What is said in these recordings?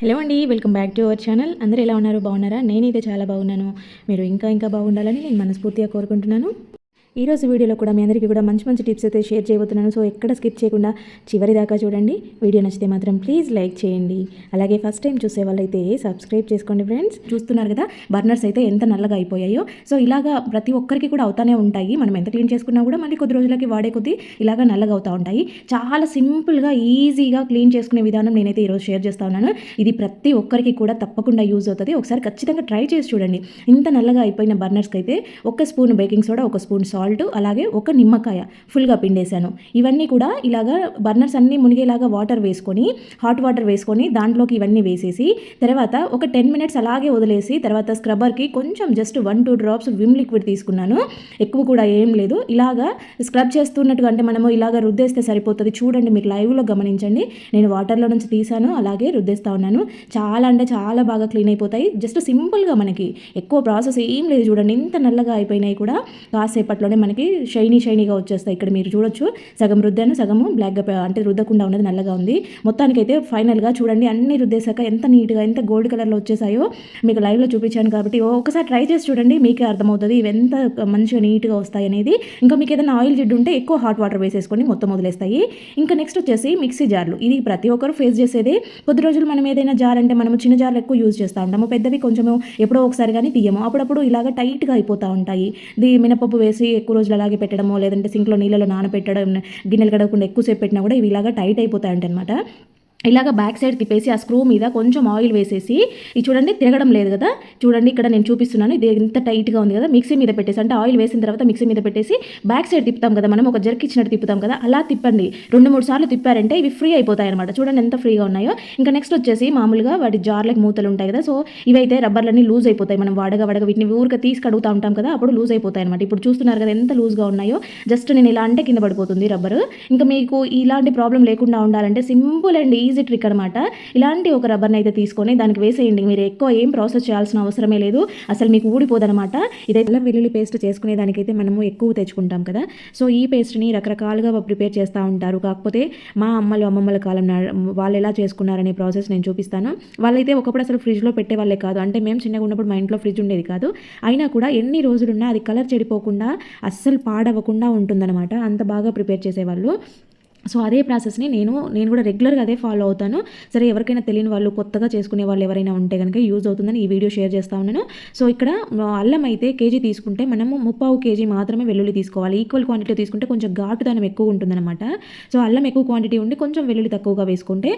Hello అండి, welcome back to our channel. అందరూ ఎలా ఉన్నారు? బాగున్నారా? నేనైతే చాలా బాగున్నాను. మీరు ఇంకా బాగుండాలని నేను మనస్ఫూర్తిగా కోరుకుంటున్నాను. ఈరోజు వీడియోలో కూడా మీ అందరికీ కూడా మంచి మంచి టిప్స్ అయితే షేర్ చేయబోతున్నాను. సో ఎక్కడ స్కిప్ చేయకుండా చివరి దాకా చూడండి. వీడియో నచ్చితే మాత్రం ప్లీజ్ లైక్ చేయండి. అలాగే ఫస్ట్ టైం చూసే వాళ్ళైతే సబ్స్క్రైబ్ చేసుకోండి ఫ్రెండ్స్. చూస్తున్నారు కదా బర్నర్స్ అయితే ఎంత నల్లగా అయిపోయాయో. సో ఇలాగా ప్రతి ఒక్కరికి కూడా అవుతానే ఉంటాయి. మనం ఎంత క్లీన్ చేసుకున్నా కూడా మళ్ళీ కొద్ది రోజులకి వాడే కొద్దీ ఇలాగా నల్లగా అవుతూ ఉంటాయి. చాలా సింపుల్గా ఈజీగా క్లీన్ చేసుకునే విధానం నేనైతే ఈరోజు షేర్ చేస్తా ఉన్నాను. ఇది ప్రతి ఒక్కరికి కూడా తప్పకుండా యూజ్ అవుతుంది. ఒకసారి ఖచ్చితంగా ట్రై చేసి చూడండి. ఇంత నల్లగా అయిపోయిన బర్నర్స్కి అయితే 1 spoon baking soda, 1 spoon salt, అలాగే 1 నిమ్మకాయ ఫుల్గా పిండేశాను. ఇవన్నీ కూడా ఇలాగా బర్నర్స్ అన్నీ మునిగేలాగా వాటర్ వేసుకొని, హాట్ వాటర్ వేసుకొని దాంట్లోకి ఇవన్నీ వేసేసి తర్వాత ఒక 10 మినిట్స్ అలాగే వదిలేసి తర్వాత స్క్రబ్బర్కి కొంచెం జస్ట్ 1-2 డ్రాప్స్ విమ్ లిక్విడ్ తీసుకున్నాను. ఎక్కువ కూడా ఏం లేదు. ఇలాగా స్క్రబ్ చేస్తున్నట్టుగా అంటే మనము ఇలాగ రుద్దేస్తే సరిపోతుంది. చూడండి, మీరు లైవ్లో గమనించండి. నేను వాటర్లో నుంచి తీసాను, అలాగే రుద్దేస్తా ఉన్నాను. చాలా అంటే చాలా బాగా క్లీన్ అయిపోతాయి. జస్ట్ సింపుల్గా మనకి ఎక్కువ ప్రాసెస్ ఏం లేదు. చూడండి ఇంత నల్లగా అయిపోయినాయి కూడా కాసేపట్లోనే మనకి షైనీగా వచ్చేస్తాయి. ఇక్కడ మీరు చూడొచ్చు, సగం రుద్దాను, సగము బ్లాక్గా అంటే రుద్దకుండా ఉన్నది నల్లగా ఉంది. మొత్తానికైతే ఫైనల్గా చూడండి అన్ని రుద్దేశాక ఎంత నీట్గా ఎంత గోల్డ్ కలర్లో వచ్చేసాయో మీకు లైవ్లో చూపించాను కాబట్టి ఒకసారి ట్రై చేసి చూడండి, మీకే అర్థమవుతుంది ఇవి ఎంత మంచిగా నీట్గా వస్తాయి అనేది. ఇంకా మీకు ఏదైనా ఆయిల్ జిడ్డు ఉంటే ఎక్కువ హాట్ వాటర్ వేసేసుకొని మొత్తం వదిలేస్తాయి. ఇంకా నెక్స్ట్ వచ్చేసి మిక్సీ జార్లు. ఇది ప్రతి ఒక్కరు ఫేస్ చేసేదే. కొద్ది రోజులు మనం ఏదైనా జార్ అంటే మనము చిన్న జార్లు ఎక్కువ యూజ్ చేస్తూ ఉంటాము, పెద్దవి కొంచెము ఎప్పుడో ఒకసారి కానీ తీయము. అప్పుడప్పుడు ఇలాగ టైట్గా అయిపోతూ ఉంటాయి. మినపప్పు వేసి ఎక్కువ రోజులు అలాగే పెట్టడమో లేదంటే సింక్లో నీళ్ళలో నానబెట్టడం, గిన్నెలు కడగకుండా ఎక్కువసేపు పెట్టినా కూడా ఇవి ఇలాగా టైట్ అయిపోతాయంట అనమాట. ఇలాగ బ్యాక్ సైడ్ తిప్పేసి ఆ స్క్రూ మీద కొంచెం ఆయిల్ వేసేసి ఇది చూడండి తిరగడం లేదు కదా, చూడండి ఇక్కడ నేను చూపిస్తున్నాను. ఇది ఎంత టైట్గా ఉంది కదా, మిక్సీ మీద పెట్టేసి అంటే ఆయిల్ వేసిన తర్వాత మిక్సీ మీద పెట్టేసి బ్యాక్ సైడ్ తిప్పుతాం కదా, మనం ఒక జర్క్ ఇచ్చినట్టు తిప్పుతాం కదా, అలా తిప్పండి. 2-3 సార్లు తిప్పారంటే ఇవి ఫ్రీ అయిపోతాయి అనమాట. చూడండి ఎంత ఫ్రీగా ఉన్నాయో. ఇంకా నెక్స్ట్ వచ్చేసి మామూలుగా వాటి జార్లకు మూతలు ఉంటాయి కదా, సో ఇవైతే రబ్బర్లన్నీ లూజ్ అయిపోతాయి. మనం వాడగా వీటిని ఊరిక తీసి కడుగుతూ ఉంటాం కదా, అప్పుడు లూజ్ అయిపోతాయి అనమాట. ఇప్పుడు చూస్తున్నారు కదా ఎంత లూజ్గా ఉన్నాయో. జస్ట్ నేను ఇలా అంటే కింద పడిపోతుంది రబ్బరు. ఇంకా మీకు ఇలాంటి ప్రాబ్లం లేకుండా ఉండాలంటే సింపుల్ అండ్ ఈజీ ట్రిక్ అనమాట. ఇలాంటి ఒక రబ్బర్ని అయితే తీసుకొని దానికి వేసేయండి. మీరు ఎక్కువ ఏం ప్రాసెస్ చేయాల్సిన అవసరమే లేదు, అసలు మీకు ఊడిపోదనమాట. ఇదైతే అల్లం వెల్లుల్లి పేస్ట్ చేసుకునే దానికైతే మనము ఎక్కువ తెచ్చుకుంటాం కదా, సో ఈ పేస్ట్ని రకరకాలుగా ప్రిపేర్ చేస్తూ ఉంటారు. కాకపోతే మా అమ్మమ్మల కాలం వాళ్ళు ఎలా చేసుకున్నారనే ప్రాసెస్ నేను చూపిస్తాను. వాళ్ళైతే ఒకప్పుడు అసలు ఫ్రిడ్జ్లో పెట్టే వాళ్ళే కాదు. అంటే మేము చిన్నగా ఉన్నప్పుడు మా ఇంట్లో ఫ్రిడ్జ్ ఉండేది కాదు. అయినా కూడా ఎన్ని రోజులున్నా అది కలర్ చెడిపోకుండా అస్సలు పాడవకుండా ఉంటుందన్నమాట. అంత బాగా ప్రిపేర్ చేసేవాళ్ళు. సో అదే ప్రాసెస్ని నేను కూడా రెగ్యులర్గా అదే ఫాలో అవుతాను. సరే, ఎవరికైనా తెలియని వాళ్ళు కొత్తగా చేసుకునే వాళ్ళు ఎవరైనా ఉంటే కనుక యూజ్ అవుతుందని ఈ వీడియో షేర్ చేస్తూ ఉన్నాను. సో ఇక్కడ అల్లం అయితే కేజీ తీసుకుంటే మనము 3/4 కేజీ మాత్రమే వెల్లుల్లి తీసుకోవాలి. ఈక్వల్ క్వాంటిటీ తీసుకుంటే కొంచెం ఘాటుదనం ఎక్కువ ఉంటుందన్నమాట. సో అల్లం ఎక్కువ క్వాంటిటీ ఉండి కొంచెం వెల్లుల్లి తక్కువగా వేసుకుంటే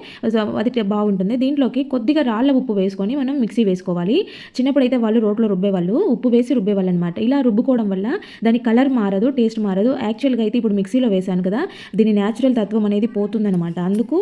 అది బాగుంటుంది. దీంట్లోకి కొద్దిగా రాళ్ళ ఉప్పు వేసుకొని మనం మిక్సీ వేసుకోవాలి. చిన్నప్పుడైతే వాళ్ళు రోట్లో రుబ్బేవాళ్ళు, ఉప్పు వేసి రుబ్బేవాళ్ళు అనమాట. ఇలా రుబ్బుకోవడం వల్ల దాని కలర్ మారదు, టేస్ట్ మారదు. యాక్చువల్గా అయితే ఇప్పుడు మిక్సీలో వేసాను కదా, దీని న్యాచురల్ తత్వం అనేది పోతుందనమాట. అందుకు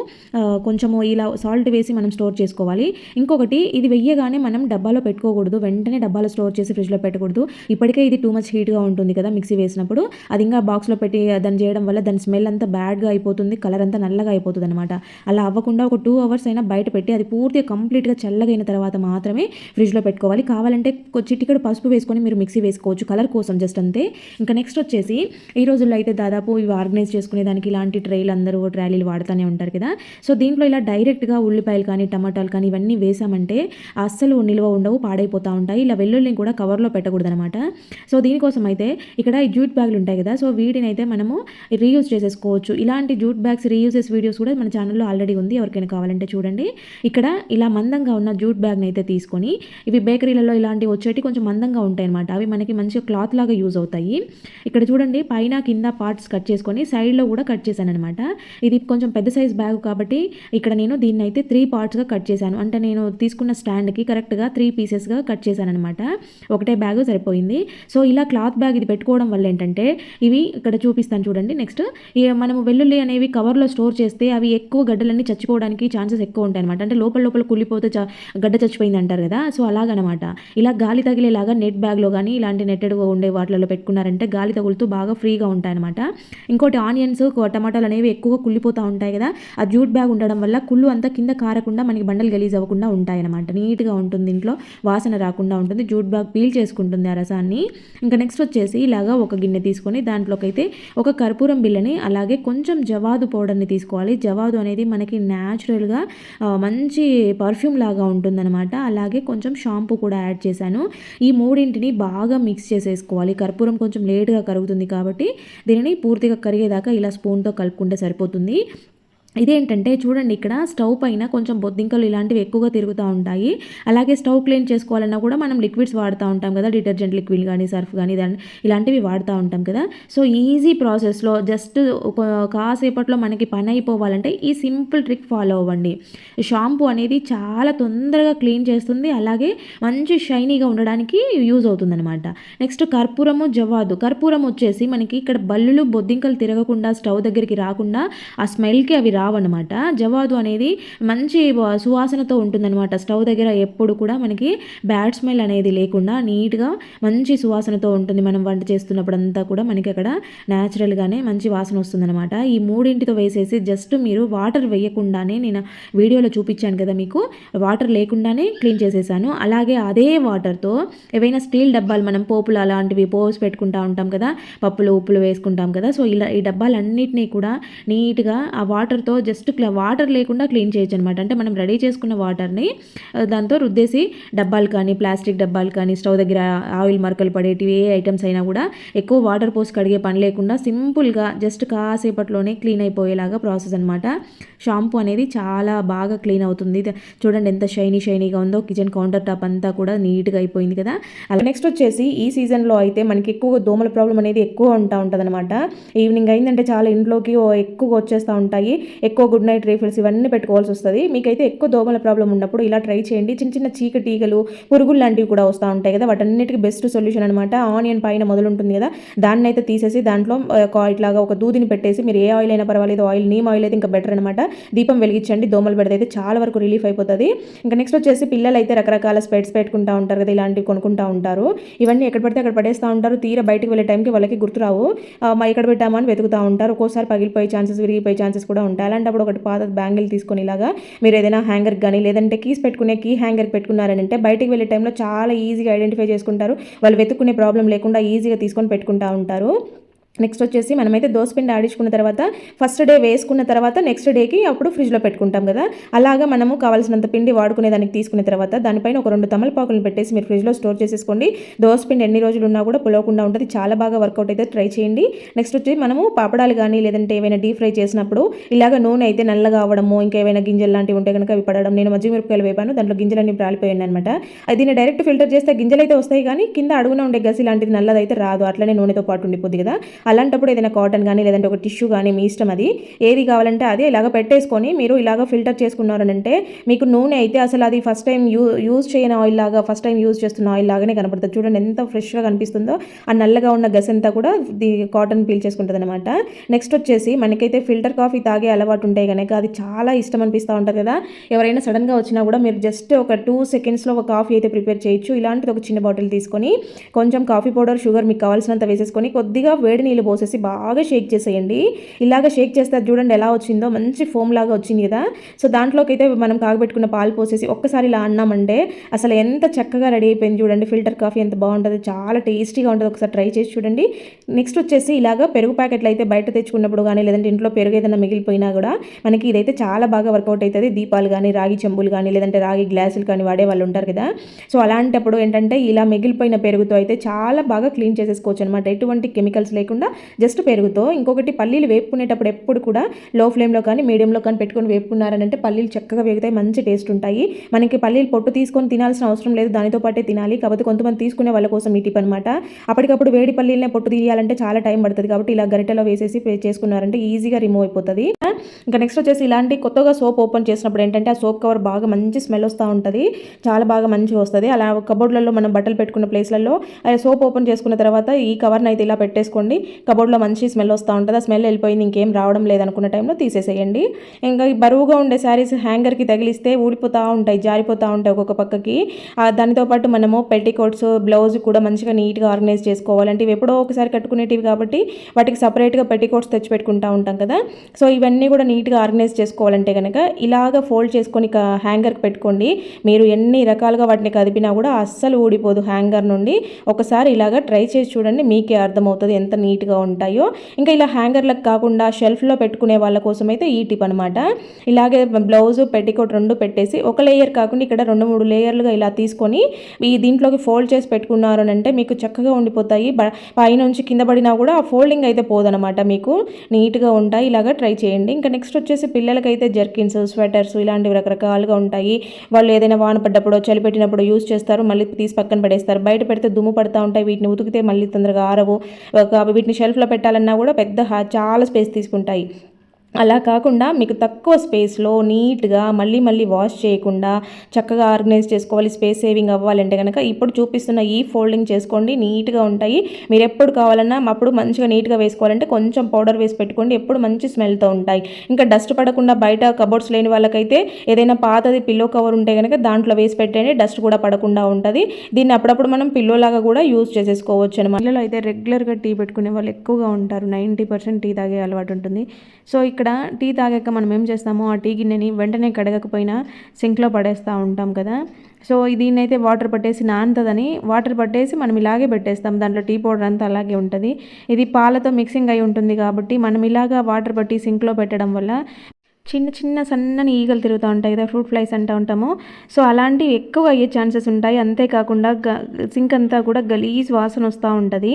కొంచెము ఇలా సాల్ట్ వేసి మనం స్టోర్ చేసుకోవాలి. ఇంకొకటి, ఇది వెయ్యగానే మనం డబ్బాలో పెట్టుకోకూడదు, వెంటనే డబ్బాలో స్టోర్ చేసి ఫ్రిడ్జ్లో పెట్టకూడదు. ఇప్పటికే ఇది టూ మచ్ హీట్గా ఉంటుంది కదా మిక్సీ వేసినప్పుడు, అది ఇంకా బాక్స్లో పెట్టి దాన్ని చేయడం వల్ల దాని స్మెల్ అంతా బ్యాడ్గా అయిపోతుంది, కలర్ అంతా నల్లగా అయిపోతుంది అనమాట. అలా అవ్వకుండా ఒక 2 అవర్స్ అయినా బయట పెట్టి అది పూర్తిగా కంప్లీట్గా చల్లగైన తర్వాత మాత్రమే ఫ్రిడ్జ్లో పెట్టుకోవాలి. కావాలంటే చిటికెడు పసుపు వేసుకొని మీరు మిక్సీ వేసుకోవచ్చు, కలర్ కోసం జస్ట్ అంతే. ఇంకా నెక్స్ట్ వచ్చేసి ఈ రోజుల్లో అయితే దాదాపు ఇవి ఆర్గనైజ్ చేసుకునే దానికి ఇలాంటి ట్రైలు అందరూ ట్రాలీలు వాడుతూనే ఉంటారు కదా. సో దీంట్లో ఇలా డైరెక్ట్గా ఉల్లిపాయలు కానీ టమాటాలు కానీ ఇవన్నీ వేసామంటే అస్సలు నిల్వ ఉండవు, పాడైపోతూ ఉంటాయి. ఇలా వెల్లుల్లిని కూడా కవర్లో పెట్టకూడదు అనమాట. సో దీనికోసం అయితే ఇక్కడ ఈ జూట్ బ్యాగులు ఉంటాయి కదా, సో వీటిని అయితే మనము రీయూజ్ చేసేసుకోవచ్చు. ఇలాంటి జూట్ బ్యాగ్స్ రీయూజెస్ వీడియోస్ కూడా మన ఛానల్లో ఆల్రెడీ ఉంది, ఎవరికైనా కావాలంటే చూడండి. ఇక్కడ ఇలా మందంగా ఉన్న జూట్ బ్యాగ్ని అయితే తీసుకొని, ఇవి బేకరీలలో ఇలాంటివి వచ్చేటి కొంచెం మందంగా ఉంటాయి అనమాట. అవి మనకి మంచిగా క్లాత్ లాగా యూజ్ అవుతాయి. ఇక్కడ చూడండి పైన కింద పార్ట్స్ కట్ చేసుకొని సైడ్లో కూడా కట్ చేశాను అనమాట. ఇది కొంచెం పెద్ద సైజ్ బ్యాగ్ కాబట్టి ఇక్కడ నేను దీన్ని అయితే 3 పార్ట్స్గా కట్ చేశాను. అంటే నేను తీసుకున్న స్టాండ్కి కరెక్ట్గా 3 పీసెస్గా కట్ చేశాను అనమాట. ఒకటే బ్యాగ్ సరిపోయింది. సో ఇలా క్లాత్ బ్యాగ్ ఇది పెట్టుకోవడం వల్ల ఏంటంటే ఇవి ఇక్కడ చూపిస్తాను చూడండి. నెక్స్ట్ మనము వెల్లుల్లి అనేవి కవర్లో స్టోర్ చేస్తే అవి ఎక్కువ గడ్డలన్నీ చచ్చిపోవడానికి ఛాన్సెస్ ఎక్కువ ఉంటాయి అనమాట. అంటే లోపల కుళ్ళిపోతే గడ్డ చచ్చిపోయింది అంటారు కదా, సో అలాగనమాట. ఇలా గాలి తగిలేలాగా నెట్ బ్యాగ్లో కానీ ఇలాంటి నెట్టెడ్గా ఉండే వాటిలో పెట్టుకున్నారంటే గాలి తగులుతూ బాగా ఫ్రీగా ఉంటాయి అనమాట. ఇంకోటి ఆనియన్స్ టమాటాలు అనేవి అనేవి ఎక్కువగా కుళ్ళిపోతూ ఉంటాయి కదా, ఆ జూట్ బ్యాగ్ ఉండడం వల్ల కుళ్ళు అంతా కింద కారకుండా మనకి బండలు గలీజ్ అవ్వకుండా ఉంటాయన్నమాట. నీట్గా ఉంటుంది, ఇంట్లో వాసన రాకుండా ఉంటుంది, జూట్ బ్యాగ్ పీల్ చేసుకుంటుంది ఆ రసాన్ని. ఇంకా నెక్స్ట్ వచ్చేసి ఇలాగా ఒక గిన్నె తీసుకొని దాంట్లోకి అయితే ఒక కర్పూరం బిళ్ళని అలాగే కొంచెం జవాదు పౌడర్ని తీసుకోవాలి. జవాదు అనేది మనకి న్యాచురల్గా మంచి పర్ఫ్యూమ్ లాగా ఉంటుందన్నమాట. అలాగే కొంచెం షాంపూ కూడా యాడ్ చేశాను. ఈ మూడింటిని బాగా మిక్స్ చేసేసుకోవాలి. కర్పూరం కొంచెం లేట్గా కరుగుతుంది కాబట్టి దీనిని పూర్తిగా కరిగేదాకా ఇలా స్పూన్తో కలుపుకుంటే సరిపోతుంది. ఇదేంటంటే చూడండి, ఇక్కడ స్టవ్ పైన కొంచెం బొద్దింకలు ఇలాంటివి ఎక్కువగా తిరుగుతూ ఉంటాయి. అలాగే స్టవ్ క్లీన్ చేసుకోవాలన్నా కూడా మనం లిక్విడ్స్ వాడుతూ ఉంటాం కదా, డిటర్జెంట్ లిక్విడ్ కానీ సర్ఫ్ కానీ ఇలాంటివి వాడుతూ ఉంటాం కదా. సో ఈజీ ప్రాసెస్లో జస్ట్ కాసేపట్లో మనకి పని అయిపోవాలంటే ఈ సింపుల్ ట్రిక్ ఫాలో అవ్వండి. షాంపూ అనేది చాలా తొందరగా క్లీన్ చేస్తుంది, అలాగే మంచి షైనీగా ఉండడానికి యూజ్ అవుతుంది అనమాట. నెక్స్ట్ కర్పూరము జవాదు. కర్పూరం వచ్చేసి మనకి ఇక్కడ బల్లులు బొద్దింకలు తిరగకుండా స్టవ్ దగ్గరికి రాకుండా ఆ స్మెల్కి అవి రావన్నమాట. జవాదు అనేది మంచి సువాసనతో ఉంటుందన్నమాట. స్టవ్ దగ్గర ఎప్పుడు కూడా మనకి బ్యాడ్ స్మెల్ అనేది లేకుండా నీట్గా మంచి సువాసనతో ఉంటుంది. మనం వంట చేస్తున్నప్పుడు అంతా కూడా మనకి అక్కడ న్యాచురల్గానే మంచి వాసన వస్తుందన్నమాట. ఈ మూడింటితో వేసేసి జస్ట్ మీరు వాటర్ వేయకుండానే, నేను వీడియోలో చూపించాను కదా మీకు, వాటర్ లేకుండానే క్లీన్ చేసేసాను. అలాగే అదే వాటర్తో ఏవైనా స్టీల్ డబ్బాలు, మనం పోపులు అలాంటివి పోసి పెట్టుకుంటూ ఉంటాం కదా, పప్పులు ఉప్పులు వేసుకుంటాం కదా, సో ఇలా ఈ డబ్బాలన్నిటినీ కూడా నీట్గా ఆ వాటర్తో జస్ట్ వాటర్ లేకుండా క్లీన్ చేయొచ్చు అనమాట. అంటే మనం రెడీ చేసుకున్న వాటర్ని దాంతో రుద్దేసి డబ్బాలు కానీ, ప్లాస్టిక్ డబ్బాలు కానీ, స్టవ్ దగ్గర ఆయిల్ మరకలు పడేటివి ఏ ఐటమ్స్ అయినా కూడా ఎక్కువ వాటర్ పోసి కడిగే పని లేకుండా సింపుల్గా జస్ట్ కాసేపట్లోనే క్లీన్ అయిపోయేలాగా ప్రాసెస్ అనమాట. షాంపూ అనేది చాలా బాగా క్లీన్ అవుతుంది. చూడండి ఎంత షైనీగా ఉందో. కిచెన్ కౌంటర్ టాప్ అంతా కూడా నీట్గా అయిపోయింది కదా. అలా నెక్స్ట్ వచ్చేసి ఈ సీజన్లో అయితే మనకి ఎక్కువ దోమల ప్రాబ్లం అనేది ఎక్కువ ఉంటుంది అనమాట. ఈవినింగ్ అయిందంటే చాలా ఇంట్లోకి ఎక్కువగా వచ్చేస్తూ ఉంటాయి. ఎక్కువ గుడ్ నైట్ రీఫిల్స్ ఇవన్నీ పెట్టుకోవాల్సి వస్తుంది. మీకైతే ఎక్కువ దోమల ప్రాబ్లం ఉన్నప్పుడు ఇలా ట్రై చేయండి. చిన్న చీకటీగలు, పురుగులు లాంటివి కూడా వస్తూ ఉంటాయి కదా, వాటన్నిటికీ బెస్ట్ సొల్యూషన్ అనమాట. ఆనియన్ పైన మొదలు ఉంటుంది కదా, దాన్ని అయితే తీసేసి దాంట్లో ఇట్లాగా ఒక దూదిని పెట్టేసి, మీరు ఏ ఆయిల్ అయినా పర్వాలేదు, నీమ్ ఆయిల్ అయితే ఇంకా బెటర్ అనమాట, దీపం వెలిగించండి. దోమలు పెడితే అయితే చాలా వరకు రిలీఫ్ అయిపోతుంది. ఇంకా నెక్స్ట్ వచ్చేసి పిల్లలు అయితే రకరకాల స్పెట్స్ పెట్టుకుంటూ ఉంటారు కదా, ఇలాంటివి కొనుక్కుంటూ ఉంటారు. ఇవన్నీ ఎక్కడ పడితే అక్కడ పడేస్తూ ఉంటారు. తీరా బయటకు వెళ్ళే టైంకి వాళ్ళకి గుర్తురావు, ఎక్కడ పెట్టామని వెతుకుతూ ఉంటారు. ఒక్కోసారి పగిలిపోయే ఛాన్సెస్, విరిగిపోయే ఛాన్సెస్ కూడా ఉంటాయి. అలాంటప్పుడు ఒకటి పాత బ్యాంగిల్ తీసుకొని ఇలాగా మీరు ఏదైనా హ్యాంగర్ కానీ, లేదంటే కీస్ పెట్టుకునే కీ హ్యాంగర్ పెట్టుకున్నారంటే బయటికి వెళ్ళే టైంలో చాలా ఈజీగా ఐడెంటిఫై చేసుకుంటారు. వాళ్ళు వెతుక్కునే ప్రాబ్లం లేకుండా ఈజీగా తీసుకొని పెట్టుకుంటూ ఉంటారు. నెక్స్ట్ వచ్చేసి మనమైతే దోసపిండి ఆడించుకున్న తర్వాత ఫస్ట్ డే వేసుకున్న తర్వాత నెక్స్ట్ డేకి అప్పుడు ఫ్రిడ్జ్లో పెట్టుకుంటాం కదా, అలాగా మనము కావాల్సినంత పిండి వాడుకునే దానికి తీసుకున్న తర్వాత దానిపైన ఒక 2 తమలపాకులను పెట్టేసి మీరు ఫ్రిడ్జ్లో స్టోర్ చేసేసుకోండి. దోసపిండి ఎన్ని రోజులు ఉన్నా కూడా పులవకుండా ఉంటుంది. చాలా బాగా వర్కౌట్ అయితే ట్రై చేయండి. నెక్స్ట్ వచ్చి మనము పాపడాలు కానీ, లేదంటే ఏమైనా డీప్ ఫ్రై చేసినప్పుడు ఇలాగ నూనె అయితే నల్లగా అవ్వడము, ఇంకేమైనా గింజలు లాంటివి ఉంటే కనుక అవి పడడం. నేను మజ్జిగ మిరపకాయలు వేపాను, దాంట్లో గింజలన్నీ రాలిపోయాయి అనమాట. దీన్ని డైరెక్ట్ ఫిల్టర్ చేస్తే గింజలు అయితే వస్తాయి, కానీ కింద అడుగున ఉండే గసి లాంటిది నల్లదైతే రాదు, అట్లనే నూనెతో పాటు ఉండిపోద్ది కదా. అలాంటప్పుడు ఏదైనా కాటన్ కానీ, లేదంటే ఒక టిష్యూ కానీ, మీ ఇష్టం, అది ఏది కావాలంటే అది ఇలాగ పెట్టేసుకొని మీరు ఇలాగ ఫిల్టర్ చేసుకున్నారనంటే మీకు నూనె అయితే అసలు అది ఫస్ట్ టైం యూజ్ చేయని ఆయిల్ లాగా, ఫస్ట్ టైం యూజ్ చేస్తున్న ఆయిల్ లాగానే కనపడుతుంది. చూడండి ఎంత ఫ్రెష్గా కనిపిస్తుందో. ఆ నల్లగా ఉన్న గస్ అంతా కూడా కాటన్ పీల్ చేసుకుంటుంది అనమాట. నెక్స్ట్ వచ్చేసి మనకైతే ఫిల్టర్ కాఫీ తాగే అలవాటు ఉంటే కనుక అది చాలా ఇష్టం అనిపిస్తూ ఉంటుంది కదా. ఎవరైనా సడన్గా వచ్చినా కూడా మీరు జస్ట్ ఒక 2 సెకండ్స్లో ఒక కాఫీ అయితే ప్రిపేర్ చేయొచ్చు. ఇలాంటిది ఒక చిన్న బాటిల్ తీసుకొని కొంచెం కాఫీ పౌడర్, షుగర్ మీకు కావాల్సినంత వేసేసుకొని కొద్దిగా వేడి నీళ్ళు పోసేసి బాగా షేక్ చేసేయండి. ఇలాగ షేక్ చేస్తే చూడండి ఎలా వచ్చిందో, మంచి ఫోమ్ లాగా వచ్చింది కదా. సో దాంట్లోకి అయితే మనం కాగబెట్టుకున్న పాలు పోసేసి ఒక్కసారి ఇలా అన్నామంటే అసలు ఎంత చక్కగా రెడీ అయిపోయింది. చూడండి ఫిల్టర్ కాఫీ ఎంత బాగుంటుంది, చాలా టేస్టీగా ఉంటుంది. ఒకసారి ట్రై చేసి చూడండి. నెక్స్ట్ వచ్చేసి ఇలాగ పెరుగు ప్యాకెట్లు అయితే బయట తెచ్చుకున్నప్పుడు కానీ, లేదంటే ఇంట్లో పెరుగు ఏదైనా మిగిలిపోయినా కూడా మనకి ఇదైతే చాలా బాగా వర్కౌట్ అవుతుంది. దీపాలు కానీ, రాగి చెంబులు కానీ, లేదంటే రాగి గ్లాసులు కానీ వాడే వాళ్ళు ఉంటారు కదా. సో అలాంటప్పుడు ఏంటంటే ఇలా మిగిలిపోయిన పెరుగుతో అయితే చాలా బాగా క్లీన్ చేసేసుకోవచ్చు అనమాట, ఎటువంటి కెమికల్స్ లేకుండా జస్ట్ పెరుగుతో. ఇంకొకటి పల్లీలు వేపుకునేటప్పుడు ఎప్పుడు కూడా లో ఫ్లేమ్లో కానీ, మీడియంలో కానీ పెట్టుకొని వేపుకున్నారనంటే పల్లీలు చక్కగా వేగుతాయి, మంచి టేస్ట్ ఉంటాయి. మనకి పల్లీలు పొట్టు తీసుకొని తినాల్సిన అవసరం లేదు, దానితో పాటే తినాలి. కాకపోతే కొంతమంది తీసుకునే వాళ్ళ కోసం ఈ టిప్ అనమాట. అప్పటికప్పుడు వేడి పల్లీలనే పొట్టు తీయాలంటే చాలా టైం పడుతుంది, కాబట్టి ఇలా గరిటెలో వేసేసి చేసుకున్నారంటే ఈజీగా రిమూవ్ అయిపోతుంది. ఇంకా నెక్స్ట్ వచ్చేసి ఇలాంటి కొత్తగా సోప్ ఓపెన్ చేసినప్పుడు ఏంటంటే ఆ సోప్ కవర్ బాగా మంచి స్మెల్ వస్తూ ఉంటుంది, చాలా బాగా మంచిగా వస్తుంది. అలా కబోర్డ్లలో మనం బట్టలు పెట్టుకున్న ప్లేస్లలో సోప్ ఓపెన్ చేసుకున్న తర్వాత ఈ కవర్ని అయితే ఇలా పెట్టేసుకోండి. కబోర్డ్లో మంచి స్మెల్ వస్తూ ఉంటుంది. ఆ స్మెల్ వెళ్ళిపోయింది, ఇంకేం రావడం లేదనుకున్న టైంలో తీసేసేయండి. ఇంకా ఈ బరువుగా ఉండే శారీస్ హ్యాంగర్కి తగిలిస్తే ఊడిపోతూ ఉంటాయి, జారిపోతూ ఉంటాయి ఒక్కొక్క పక్కకి. దానితో పాటు మనము పెట్టికోట్స్, బ్లౌజ్ కూడా మంచిగా నీట్గా ఆర్గనైజ్ చేసుకోవాలంటే ఇవి ఎప్పుడో ఒకసారి కట్టుకునేటివి కాబట్టి వాటికి సపరేట్గా పెట్టికోట్స్ తెచ్చి పెట్టుకుంటూ ఉంటాం కదా. సో ఇవన్నీ కూడా నీట్గా ఆర్గనైజ్ చేసుకోవాలంటే కనుక ఇలాగ ఫోల్డ్ చేసుకొని హ్యాంగర్కి పెట్టుకోండి. మీరు ఎన్ని రకాలుగా వాటిని కదిపినా కూడా అస్సలు ఊడిపోదు హ్యాంగర్ నుండి. ఒకసారి ఇలాగ ట్రై చేసి చూడండి, మీకే అర్థమవుతుంది ఎంత నీట్గా ఉంటాయో. ఇంకా ఇలా హ్యాంగర్లకు కాకుండా షెల్ఫ్లో పెట్టుకునే వాళ్ళ కోసం అయితే ఈ టిప్ అనమాట. ఇలాగే బ్లౌజ్ పెట్టికోట్ రెండు పెట్టేసి ఒక లేయర్ కాకుండా ఇక్కడ 2-3 లేయర్లుగా ఇలా తీసుకొని దీంట్లోకి ఫోల్డ్ చేసి పెట్టుకున్నారు అని అంటే మీకు చక్కగా ఉండిపోతాయి. పైనుంచి కింద పడినా కూడా ఆ ఫోల్డింగ్ అయితే పోదనమాట, మీకు నీట్గా ఉంటాయి. ఇలాగ ట్రై చేయండి. ఇంకా నెక్స్ట్ వచ్చేసి పిల్లలకైతే జర్కిన్స్, స్వెటర్స్ ఇలాంటివి రకరకాలుగా ఉంటాయి. వాళ్ళు ఏదైనా వాన పడ్డప్పుడు, చలి పెట్టినప్పుడు యూజ్ చేస్తారు, మళ్ళీ తీసి పక్కన పడేస్తారు. బయట పెడితే దుమ్ము పడుతూ ఉంటాయి, వీటిని ఉతికితే మళ్ళీ తొందరగా ఆరవు. వీటిని షెల్ఫ్లో పెట్టాలన్నా కూడా చాలా స్పేస్ తీసుకుంటాయి. అలా కాకుండా మీకు తక్కువ స్పేస్లో నీట్గా మళ్ళీ వాష్ చేయకుండా చక్కగా ఆర్గనైజ్ చేసుకోవాలి, స్పేస్ సేవింగ్ అవ్వాలంటే కనుక ఇప్పుడు చూపిస్తున్న ఈ ఫోల్డింగ్ చేసుకోండి, నీట్గా ఉంటాయి. మీరు ఎప్పుడు కావాలన్నా అప్పుడు మంచిగా నీట్గా వేసుకోవాలంటే కొంచెం పౌడర్ వేసి పెట్టుకోండి, ఎప్పుడు మంచి స్మెల్తో ఉంటాయి. ఇంకా డస్ట్ పడకుండా బయట కబోర్డ్స్ లేని వాళ్ళకైతే ఏదైనా పాతది పిల్లో కవర్ ఉంటే కనుక దాంట్లో వేసి పెట్టండి, డస్ట్ కూడా పడకుండా ఉంటుంది. దీన్ని అప్పుడప్పుడు మనం పిల్లో లాగా కూడా యూజ్ చేసేసుకోవచ్చు అనమాట. పిల్లలు అయితే రెగ్యులర్గా టీ పెట్టుకునే వాళ్ళు ఎక్కువగా ఉంటారు, 90% టీ తాగే అలవాటు ఉంటుంది. సో ఇక్కడ టీ తాగాక మనం ఏం చేస్తామో ఆ టీ గిన్నెని వెంటనే కడగకపోయినా సింక్లో పడేస్తూ ఉంటాం కదా. సో దీన్నైతే వాటర్ పట్టేసి నానుతుందని వాటర్ పట్టేసి మనం ఇలాగే పెట్టేస్తాం, దాంట్లో టీ పౌడర్ అంతా అలాగే ఉంటుంది. ఇది పాలతో మిక్సింగ్ అయి ఉంటుంది కాబట్టి మనం ఇలాగా వాటర్ పట్టి సింక్లో పెట్టడం వల్ల చిన్న సన్నని ఈగలు తిరుగుతూ ఉంటాయి కదా, ఫ్రూట్ ఫ్లైస్ అంటూ ఉంటాము. సో అలాంటివి ఎక్కువ అయ్యే ఛాన్సెస్ ఉంటాయి. అంతేకాకుండా సింక్ అంతా కూడా గలీజ్ వాసన వస్తూ ఉంటుంది.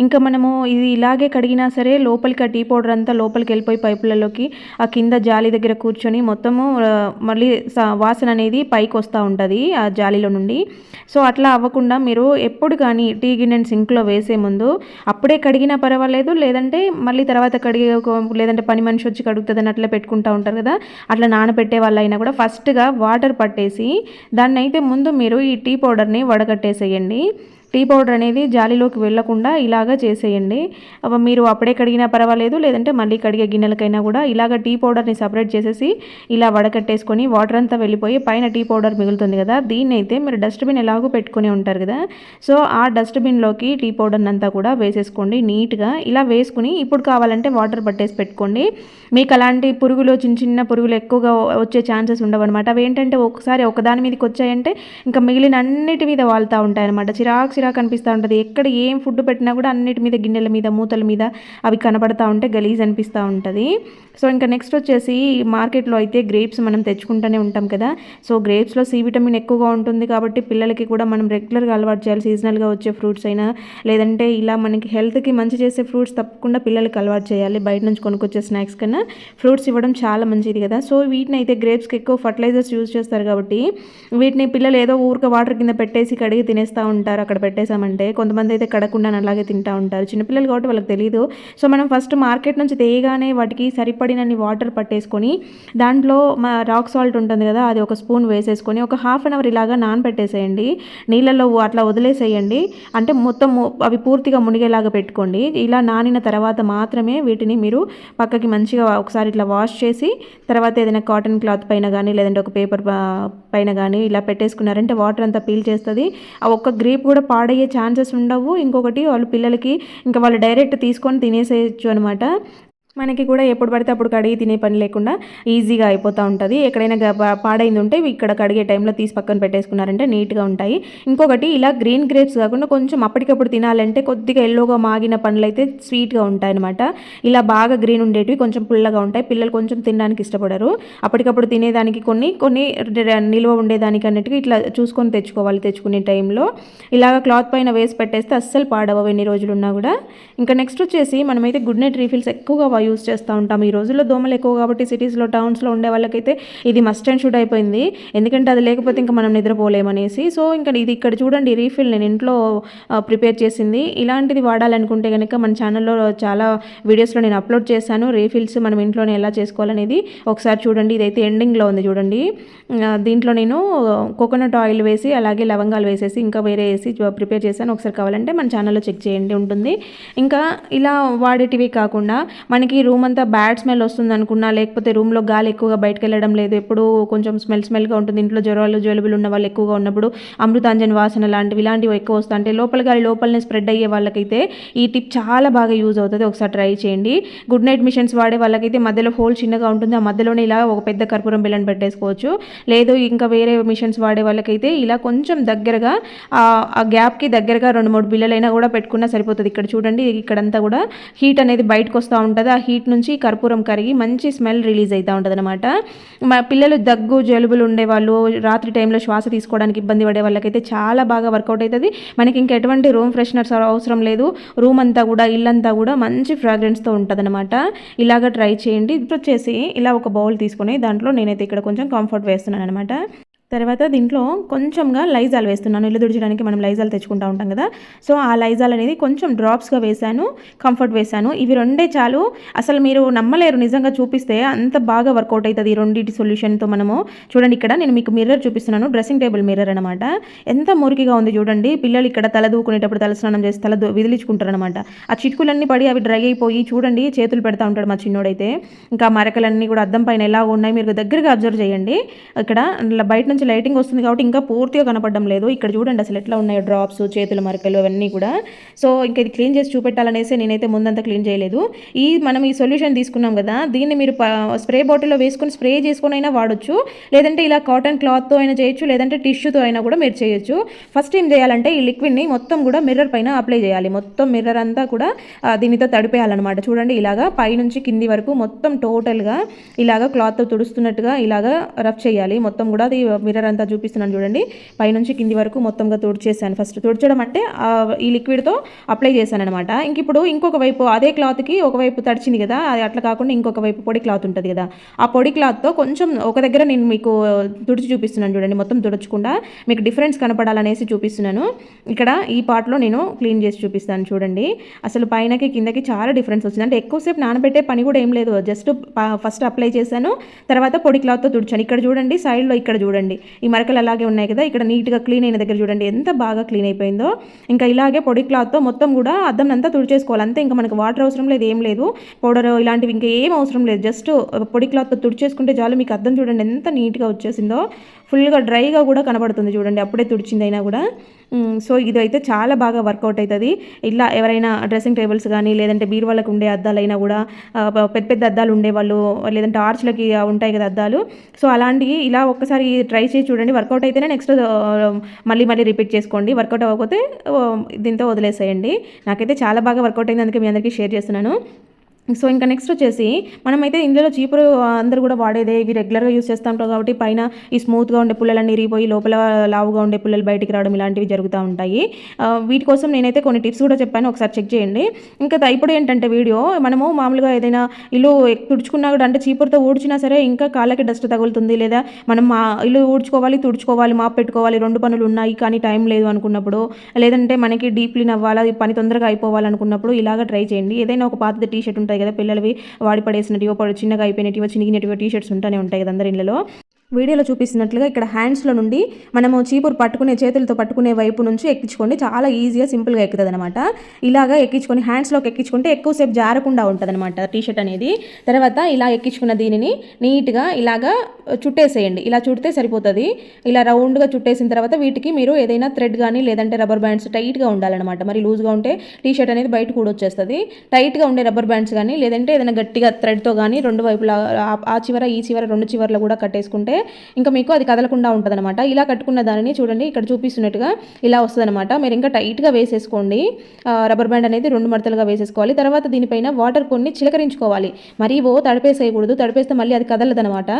ఇంకా మనము ఇది ఇలాగే కడిగినా సరే లోపలికి ఆ టీ పౌడర్ అంతా లోపలికి వెళ్ళిపోయి పైపులలోకి ఆ కింద జాలి దగ్గర కూర్చొని మొత్తము మళ్ళీ వాసన అనేది పైకి వస్తూ ఉంటుంది ఆ జాలీలో నుండి. సో అట్లా అవ్వకుండా మీరు ఎప్పుడు కానీ టీ గిన్నెని సింక్లో వేసే ముందు అప్పుడే కడిగినా పర్వాలేదు, లేదంటే మళ్ళీ తర్వాత లేదంటే పని మనిషి వచ్చి కడుగుతుందని అట్లా పెట్టుకుంటూ ఉంటారు కదా, అట్లా నానబెట్టే వాళ్ళైనా కూడా ఫస్ట్గా వాటర్ పట్టేసి దాన్ని అయితే ముందు మీరు ఈ టీ పౌడర్ని వడగట్టేసేయండి. టీ పౌడర్ అనేది జాలీలోకి వెళ్లకుండా ఇలాగా చేసేయండి. మీరు అప్పుడే కడిగినా పర్వాలేదు, లేదంటే మళ్ళీ కడిగే గిన్నెలకైనా కూడా ఇలాగ టీ పౌడర్ని సపరేట్ చేసేసి ఇలా వడకట్టేసుకొని వాటర్ అంతా వెళ్ళిపోయి పైన టీ పౌడర్ మిగులుతుంది కదా, దీన్ని అయితే మీరు డస్ట్బిన్ ఎలాగో పెట్టుకుని ఉంటారు కదా, సో ఆ డస్ట్బిన్లోకి టీ పౌడర్ని అంతా కూడా వేసేసుకోండి నీట్గా. ఇలా వేసుకుని ఇప్పుడు కావాలంటే వాటర్ పట్టేసి పెట్టుకోండి. మీకు అలాంటి పురుగులు చిన్న పురుగులు ఎక్కువగా వచ్చే ఛాన్సెస్ ఉండవు అనమాట. అవి ఏంటంటే ఒకసారి ఒకదాని మీదకి వచ్చాయంటే ఇంకా మిగిలిన అన్నిటి మీద వాళ్తూ ఉంటాయన్నమాట. చిరాకు అనిపిస్తూ ఉంటుంది. ఎక్కడ ఏం ఫుడ్ పెట్టినా కూడా అన్నిటి మీద, గిన్నెల మీద, మూతల మీద అవి కనపడతా ఉంటే గలీజ్ అనిపిస్తూ ఉంటుంది. సో ఇంకా నెక్స్ట్ వచ్చేసి మార్కెట్లో అయితే గ్రేప్స్ మనం తెచ్చుకుంటూనే ఉంటాం కదా. సో గ్రేప్స్లో సి విటమిన్ ఎక్కువగా ఉంటుంది కాబట్టి పిల్లలకి కూడా మనం రెగ్యులర్గా అలవాటు చేయాలి. సీజనల్గా వచ్చే ఫ్రూట్స్ అయినా లేదంటే ఇలా మనకి హెల్త్కి మంచి చేసే ఫ్రూట్స్ తప్పకుండా పిల్లలకి అలవాటు చేయాలి. బయట నుంచి కొనుక్కొచ్చే స్నాక్స్ కన్నా ఫ్రూట్స్ ఇవ్వడం చాలా మంచిది కదా. సో వీటిని అయితే గ్రేప్స్కి ఎక్కువ ఫర్టిలైజర్స్ యూజ్ చేస్తారు కాబట్టి వీటిని పిల్లలు ఏదో ఊరికే వాటర్ కింద పెట్టేసి కడిగి తినేస్తూ ఉంటారు. అక్కడ పెట్టేసామంటే కొంతమంది అయితే కడగకుండా అలాగే తింటూ ఉంటారు, చిన్నపిల్లలు కాబట్టి వాళ్ళకి తెలియదు. సో మనం ఫస్ట్ మార్కెట్ నుంచి తేగానే వాటికి సరిపడినన్ని వాటర్ పట్టేసుకొని దాంట్లో రాక్ సాల్ట్ ఉంటుంది కదా, అది ఒక స్పూన్ వేసేసుకొని ఒక హాఫ్ అన్ అవర్ ఇలాగా నానబెట్టేసేయండి. నీళ్ళల్లో అట్లా వదిలేసేయండి, అంటే మొత్తం అవి పూర్తిగా మునిగేలాగా పెట్టుకోండి. ఇలా నానిన తర్వాత మాత్రమే వీటిని మీరు పక్కకి మంచిగా ఒకసారి ఇట్లా వాష్ చేసి తర్వాత ఏదైనా కాటన్ క్లాత్ పైన కానీ లేదంటే ఒక పేపర్ పైన కానీ ఇలా పెట్టేసుకున్నారంటే వాటర్ అంతా పీల్ చేస్తుంది. ఆ ఒక్క గ్రేప్ కూడా పాడయ్యే ఛాన్సెస్ ఉండవు. ఇంకొకటి వాళ్ళు పిల్లలకి ఇంకా వాళ్ళు డైరెక్ట్ తీసుకొని తినేసేయచ్చు అనమాట. మనకి కూడా ఎప్పుడు పడితే అప్పుడు కడిగి తినే పని లేకుండా ఈజీగా అయిపోతూ ఉంటుంది. ఎక్కడైనా పాడైంది ఉంటే ఇక్కడ కడిగే టైంలో తీసి పక్కన పెట్టేసుకున్నారంటే నీట్గా ఉంటాయి. ఇంకొకటి ఇలా గ్రీన్ గ్రేప్స్ కాకుండా కొంచెం అప్పటికప్పుడు తినాలంటే కొద్దిగా ఎల్లోగా మాగిన పండ్లు అయితే స్వీట్గా ఉంటాయి అనమాట. ఇలా బాగా గ్రీన్ ఉండేటివి కొంచెం పుల్లగా ఉంటాయి, పిల్లలు కొంచెం తినడానికి ఇష్టపడరు. అప్పటికప్పుడు తినేదానికి కొన్ని నిల్వ ఉండేదానికి అన్నట్టుగా ఇట్లా చూసుకొని తెచ్చుకోవాలి. తెచ్చుకునే టైంలో ఇలాగ క్లాత్ పైన వేసి పెట్టేస్తే అస్సలు పాడవు ఎన్ని రోజులు ఉన్నా కూడా. ఇంకా నెక్స్ట్ వచ్చేసి మనమైతే గుడ్ నైట్ రీఫిల్స్ ఎక్కువగా యూస్ చేస్తూ ఉంటాం. ఈ రోజుల్లో దోమలు ఎక్కువ కాబట్టి సిటీస్లో టౌన్స్లో ఉండే వాళ్ళకైతే ఇది మస్ట్ అండ్ షుడ్ అయిపోయింది. ఎందుకంటే అది లేకపోతే ఇంకా మనం నిద్రపోలేమనేసి. సో ఇంకా ఇది ఇక్కడ చూడండి రీఫిల్ నేను ఇంట్లో ప్రిపేర్ చేసింది. ఇలాంటిది వాడాలనుకుంటే కనుక మన ఛానల్లో చాలా వీడియోస్లో నేను అప్లోడ్ చేశాను. రీఫిల్స్ మనం ఇంట్లోనే ఎలా చేసుకోవాలనేది ఒకసారి చూడండి. ఇదైతే ఎండింగ్లో ఉంది చూడండి. దీంట్లో నేను కోకోనట్ ఆయిల్ వేసి అలాగే లవంగాలు వేసేసి ఇంకా వేరే వేసి ప్రిపేర్ చేశాను. ఒకసారి కావాలంటే మన ఛానల్లో చెక్ చేయండి ఉంటుంది. ఇంకా ఇలా వాడేటివి కాకుండా మనకి రూమ్ అంతా బ్యాడ్ స్మెల్ వస్తుంది అనుకున్నా, లేకపోతే రూమ్లో గాలి ఎక్కువగా బయటకు వెళ్ళడం లేదు, ఎప్పుడు కొంచెం స్మెల్గా ఉంటుంది, ఇంట్లో జ్వరాలు జలుబులు ఉన్న వాళ్ళు ఎక్కువగా ఉన్నప్పుడు అమృతాంజన్ వాసన లాంటివి ఇలాంటివి ఎక్కువ వస్తాయి, అంటే లోపల గాలి లోపలనే స్ప్రెడ్ అయ్యే వాళ్ళకైతే ఈ టిప్ చాలా బాగా యూజ్ అవుతుంది. ఒకసారి ట్రై చేయండి. గుడ్ నైట్ మిషన్స్ వాడే వాళ్ళకైతే మధ్యలో హోల్ చిన్నగా ఉంటుంది, ఆ మధ్యలోనే ఇలా ఒక పెద్ద కర్పూరం బిళ్ళని పెట్టేసుకోవచ్చు. లేదు ఇంకా వేరే మిషన్స్ వాడే వాళ్ళకైతే ఇలా కొంచెం దగ్గరగా ఆ గ్యాప్కి దగ్గరగా 2-3 బిళ్ళలైనా కూడా పెట్టుకున్నా సరిపోతుంది. ఇక్కడ చూడండి ఇక్కడంతా కూడా హీట్ అనేది బయటకు వస్తూ ఉంటుంది. ఆ హీట్ నుంచి కర్పూరం కరిగి మంచి స్మెల్ రిలీజ్ అవుతూ ఉంటుంది అనమాట. మా పిల్లలు దగ్గు జలుబులు ఉండేవాళ్ళు, రాత్రి టైంలో శ్వాస తీసుకోవడానికి ఇబ్బంది పడే వాళ్ళకైతే చాలా బాగా వర్కౌట్ అవుతుంది. మనకి ఇంకా ఎటువంటి రూమ్ ఫ్రెషనర్స్ అవసరం లేదు. రూమ్ అంతా కూడా ఇల్లంతా కూడా మంచి ఫ్రాగ్రెన్స్తో ఉంటుంది అనమాట. ఇలాగ ట్రై చేయండి. ఇప్పుడు వచ్చేసి ఇలా ఒక బౌల్ తీసుకొని దాంట్లో నేనైతే ఇక్కడ కొంచెం కంఫర్ట్ వేస్తున్నాను అనమాట. తర్వాత దీంట్లో కొంచెంగా లైజాల్ వేస్తున్నాను. ఇల్లు తుడచడానికి మనం లైజాల్ తెచ్చుకుంటూ ఉంటాం కదా, సో ఆ లైజాల్ అనేది కొంచెం డ్రాప్స్గా వేశాను, కంఫర్ట్ వేశాను. ఇవి రెండే చాలు. అసలు మీరు నమ్మలేరు, నిజంగా చూపిస్తే అంత బాగా వర్కౌట్ అవుతుంది ఈ రెండింటి సొల్యూషన్తో. మనము చూడండి ఇక్కడ నేను మీకు మిర్రర్ చూపిస్తున్నాను, డ్రెస్సింగ్ టేబుల్ మిర్రర్ అనమాట. ఎంత మురికిగా ఉంది చూడండి. పిల్లలు ఇక్కడ తల దూకునేటప్పుడు తలస్నానం చేసి విదిలించుకుంటారు అనమాట. ఆ చిటుకులన్నీ పడి అవి డ్రై అయిపోయి చూడండి చేతులు పెడతా ఉంటాడు మా చిన్నోడైతే. ఇంకా మరకలన్నీ కూడా అద్దం పైన ఎలా ఉన్నాయి మీరు దగ్గరగా అబ్జర్వ్ చేయండి. ఇక్కడ బయట నుంచి లైటింగ్ వస్తుంది కాబట్టి ఇంకా పూర్తిగా కనపడడం లేదు. ఇక్కడ చూడండి అసలు ఎట్లా ఉన్నాయో డ్రాప్స్, చేతుల మరకలు అవన్నీ కూడా. సో ఇంకా ఇది క్లీన్ చేసి చూపెట్టాలనేసి నేనైతే ముందంతా క్లీన్ చేయలేదు. మనం ఈ సొల్యూషన్ తీసుకున్నాం కదా, దీన్ని మీరు స్ప్రే బాటిల్లో వేసుకొని స్ప్రే చేసుకొని అయినా వాడచ్చు, లేదంటే ఇలా కాటన్ క్లాత్తో అయినా చేయొచ్చు, లేదంటే టిష్యూతో అయినా కూడా మీరు చేయొచ్చు. ఫస్ట్ ఏం చేయాలంటే ఈ లిక్విడ్ని మొత్తం కూడా మిర్రర్ పైన అప్లై చేయాలి. మొత్తం మిర్రర్ అంతా కూడా దీనితో తడిపేయాలన్నమాట. చూడండి ఇలాగా పైనుంచి కింది వరకు మొత్తం టోటల్గా ఇలాగా క్లాత్తో తుడుస్తున్నట్టుగా ఇలాగా రఫ్ చేయాలి. మొత్తం కూడా అది మిర్రర్ అంతా చూపిస్తున్నాను చూడండి. పైనుంచి కింది వరకు మొత్తంగా తుడిచేసాను. ఫస్ట్ తుడచడం అంటే ఈ లిక్విడ్తో అప్లై చేశాను అనమాట. ఇప్పుడు ఇంకొక వైపు అదే క్లాత్కి ఒకవైపు తడిచింది కదా, అది అట్లా కాకుండా ఇంకొక వైపు పొడి క్లాత్ ఉంటుంది కదా, ఆ పొడి క్లాత్తో కొంచెం ఒక దగ్గర నేను మీకు తుడిచి చూపిస్తున్నాను చూడండి. మొత్తం తుడచకుండా మీకు డిఫరెన్స్ కనపడాలనేసి చూపిస్తున్నాను. ఇక్కడ ఈ పార్ట్లో నేను క్లీన్ చేసి చూపిస్తాను చూడండి. అసలు పైనకి కిందకి చాలా డిఫరెన్స్ వచ్చింది. అంటే ఎక్కువసేపు నానబెట్టే పని కూడా ఏం లేదు, జస్ట్ ఫస్ట్ అప్లై చేశాను, తర్వాత పొడి క్లాత్తో తుడిచాను. ఇక్కడ చూడండి సైడ్లో ఇక్కడ చూడండి ఈ మరకలు అలాగే ఉన్నాయి కదా, ఇక్కడ నీట్గా క్లీన్ అయిన దగ్గర చూడండి ఎంత బాగా క్లీన్ అయిపోయిందో. ఇంకా ఇలాగే పొడి క్లాత్తో మొత్తం కూడా అద్దం అంతా తుడిచేసుకోవాలి అంతే. ఇంకా మనకు వాటర్ అవసరం లేదు, ఏం లేదు, పౌడర్ ఇలాంటివి ఇంకా ఏం అవసరం లేదు. జస్ట్ పొడి క్లాత్తో తుడిచేసుకుంటే చాలు. మీకు అద్దం చూడండి ఎంత నీట్గా వచ్చేసిందో, ఫుల్గా డ్రైగా కూడా కనబడుతుంది చూడండి అప్పుడే తుడిచిందైనా కూడా. సో ఇదైతే చాలా బాగా వర్కౌట్ అవుతుంది. ఇలా ఎవరైనా డ్రెస్సింగ్ టేబుల్స్ కానీ లేదంటే బీరువాళ్ళకు ఉండే అద్దాలైనా కూడా పెద్ద పెద్ద అద్దాలు ఉండేవాళ్ళు, లేదంటే ఆర్చ్లకి ఉంటాయి కదా అద్దాలు, సో అలాంటివి ఇలా ఒక్కసారి ట్రై చేసి చూడండి. వర్కౌట్ అయితేనే నెక్స్ట్ మళ్ళీ రిపీట్ చేసుకోండి. వర్కౌట్ అవ్వకపోతే దీంతో వదిలేసేయండి. నాకైతే చాలా బాగా వర్కౌట్ అయింది, అందుకే మీ అందరికీ షేర్ చేస్తున్నాను. సో ఇంకా నెక్స్ట్ వచ్చేసి మనమైతే ఇందులో చీపురు అందరూ కూడా వాడేదే, ఇవి రెగ్యులర్గా యూస్ చేస్తూ ఉంటాం కాబట్టి పైన ఈ స్మూత్గా ఉండే పుల్లలన్నీ ఇరిగిపోయి లోపల లావుగా ఉండే పుల్లలు బయటికి రావడం ఇలాంటివి జరుగుతూ ఉంటాయి. వీటి కోసం నేనైతే కొన్ని టిప్స్ కూడా చెప్పాను, ఒకసారి చెక్ చేయండి. ఇంకా ఇప్పుడు ఏంటంటే వీడియో మనము మామూలుగా ఏదైనా ఇల్లు తుడుచుకున్నా కూడా, అంటే చీపురుతో ఊడ్చినా సరే ఇంకా కాళ్ళకి డస్ట్ తగులుతుంది, లేదా మనం ఇల్లు ఊడ్చుకోవాలి తుడుచుకోవాలి మాప్ పెట్టుకోవాలి, 2 పనులు ఉన్నాయి కానీ టైం లేదు అనుకున్నప్పుడు, లేదంటే మనకి డీప్ క్లీన్ అవ్వాలి పని తొందరగా అయిపోవాలనుకున్నప్పుడు ఇలాగ ట్రై చేయండి. ఏదైనా ఒక పాత టీ షర్ట్ ఉంటుంది కదా పిల్లలవి, వాడి పడేసినటివో చిన్నగా అయిపోయినటివో చినిగినటివో టీ షర్ట్స్ ఉంటూనే ఉంటాయి కదా అందరి ఇళ్ళలో. వీడియోలో చూపిస్తున్నట్లుగా ఇక్కడ హ్యాండ్స్లో నుండి మనము చీపురు పట్టుకునే చేతులతో పట్టుకునే వైపు నుంచి ఎక్కించుకోండి. చాలా ఈజీగా సింపుల్గా ఎక్కుతుంది అనమాట. ఇలాగా ఎక్కించుకొని హ్యాండ్స్లోకి ఎక్కించుకుంటే ఎక్కువసేపు జారకుండా ఉంటుంది అనమాట టీషర్ట్ అనేది. తర్వాత ఇలా ఎక్కించుకున్న దీనిని నీట్గా ఇలాగా చుట్టేసేయండి. ఇలా చుడితే సరిపోతుంది. ఇలా రౌండ్గా చుట్టేసిన తర్వాత వీటికి మీరు ఏదైనా థ్రెడ్ కానీ లేదంటే రబ్బర్ బ్యాండ్స్ టైట్గా ఉండాలన్నమాట. మరి లూజ్గా ఉంటే టీషర్ట్ అనేది బయట కూడా వచ్చేస్తుంది. టైట్గా ఉండే రబ్బర్ బ్యాండ్స్ కానీ లేదంటే ఏదైనా గట్టిగా థ్రెడ్తో కానీ 2 వైపులా ఆ చివర ఈ చివర 2 చివర్లు కూడా కట్టేసుకుంటే ఇంకా మీకు అది కదలకుండా ఉంటుంది అనమాట. ఇలా కట్టుకున్న దానిని చూడండి ఇక్కడ చూపిస్తున్నట్టుగా ఇలా వస్తుంది అనమాట. మీరు ఇంకా టైట్గా వేసేసుకోండి. రబ్బర్ బ్యాండ్ అనేది 2 మడతలుగా వేసేసుకోవాలి. తర్వాత దీనిపైన వాటర్ కొన్ని చిలకరించుకోవాలి. మరి తడిపేసేయకూడదు, తడిపేస్తే మళ్ళీ అది కదలదు అనమాట.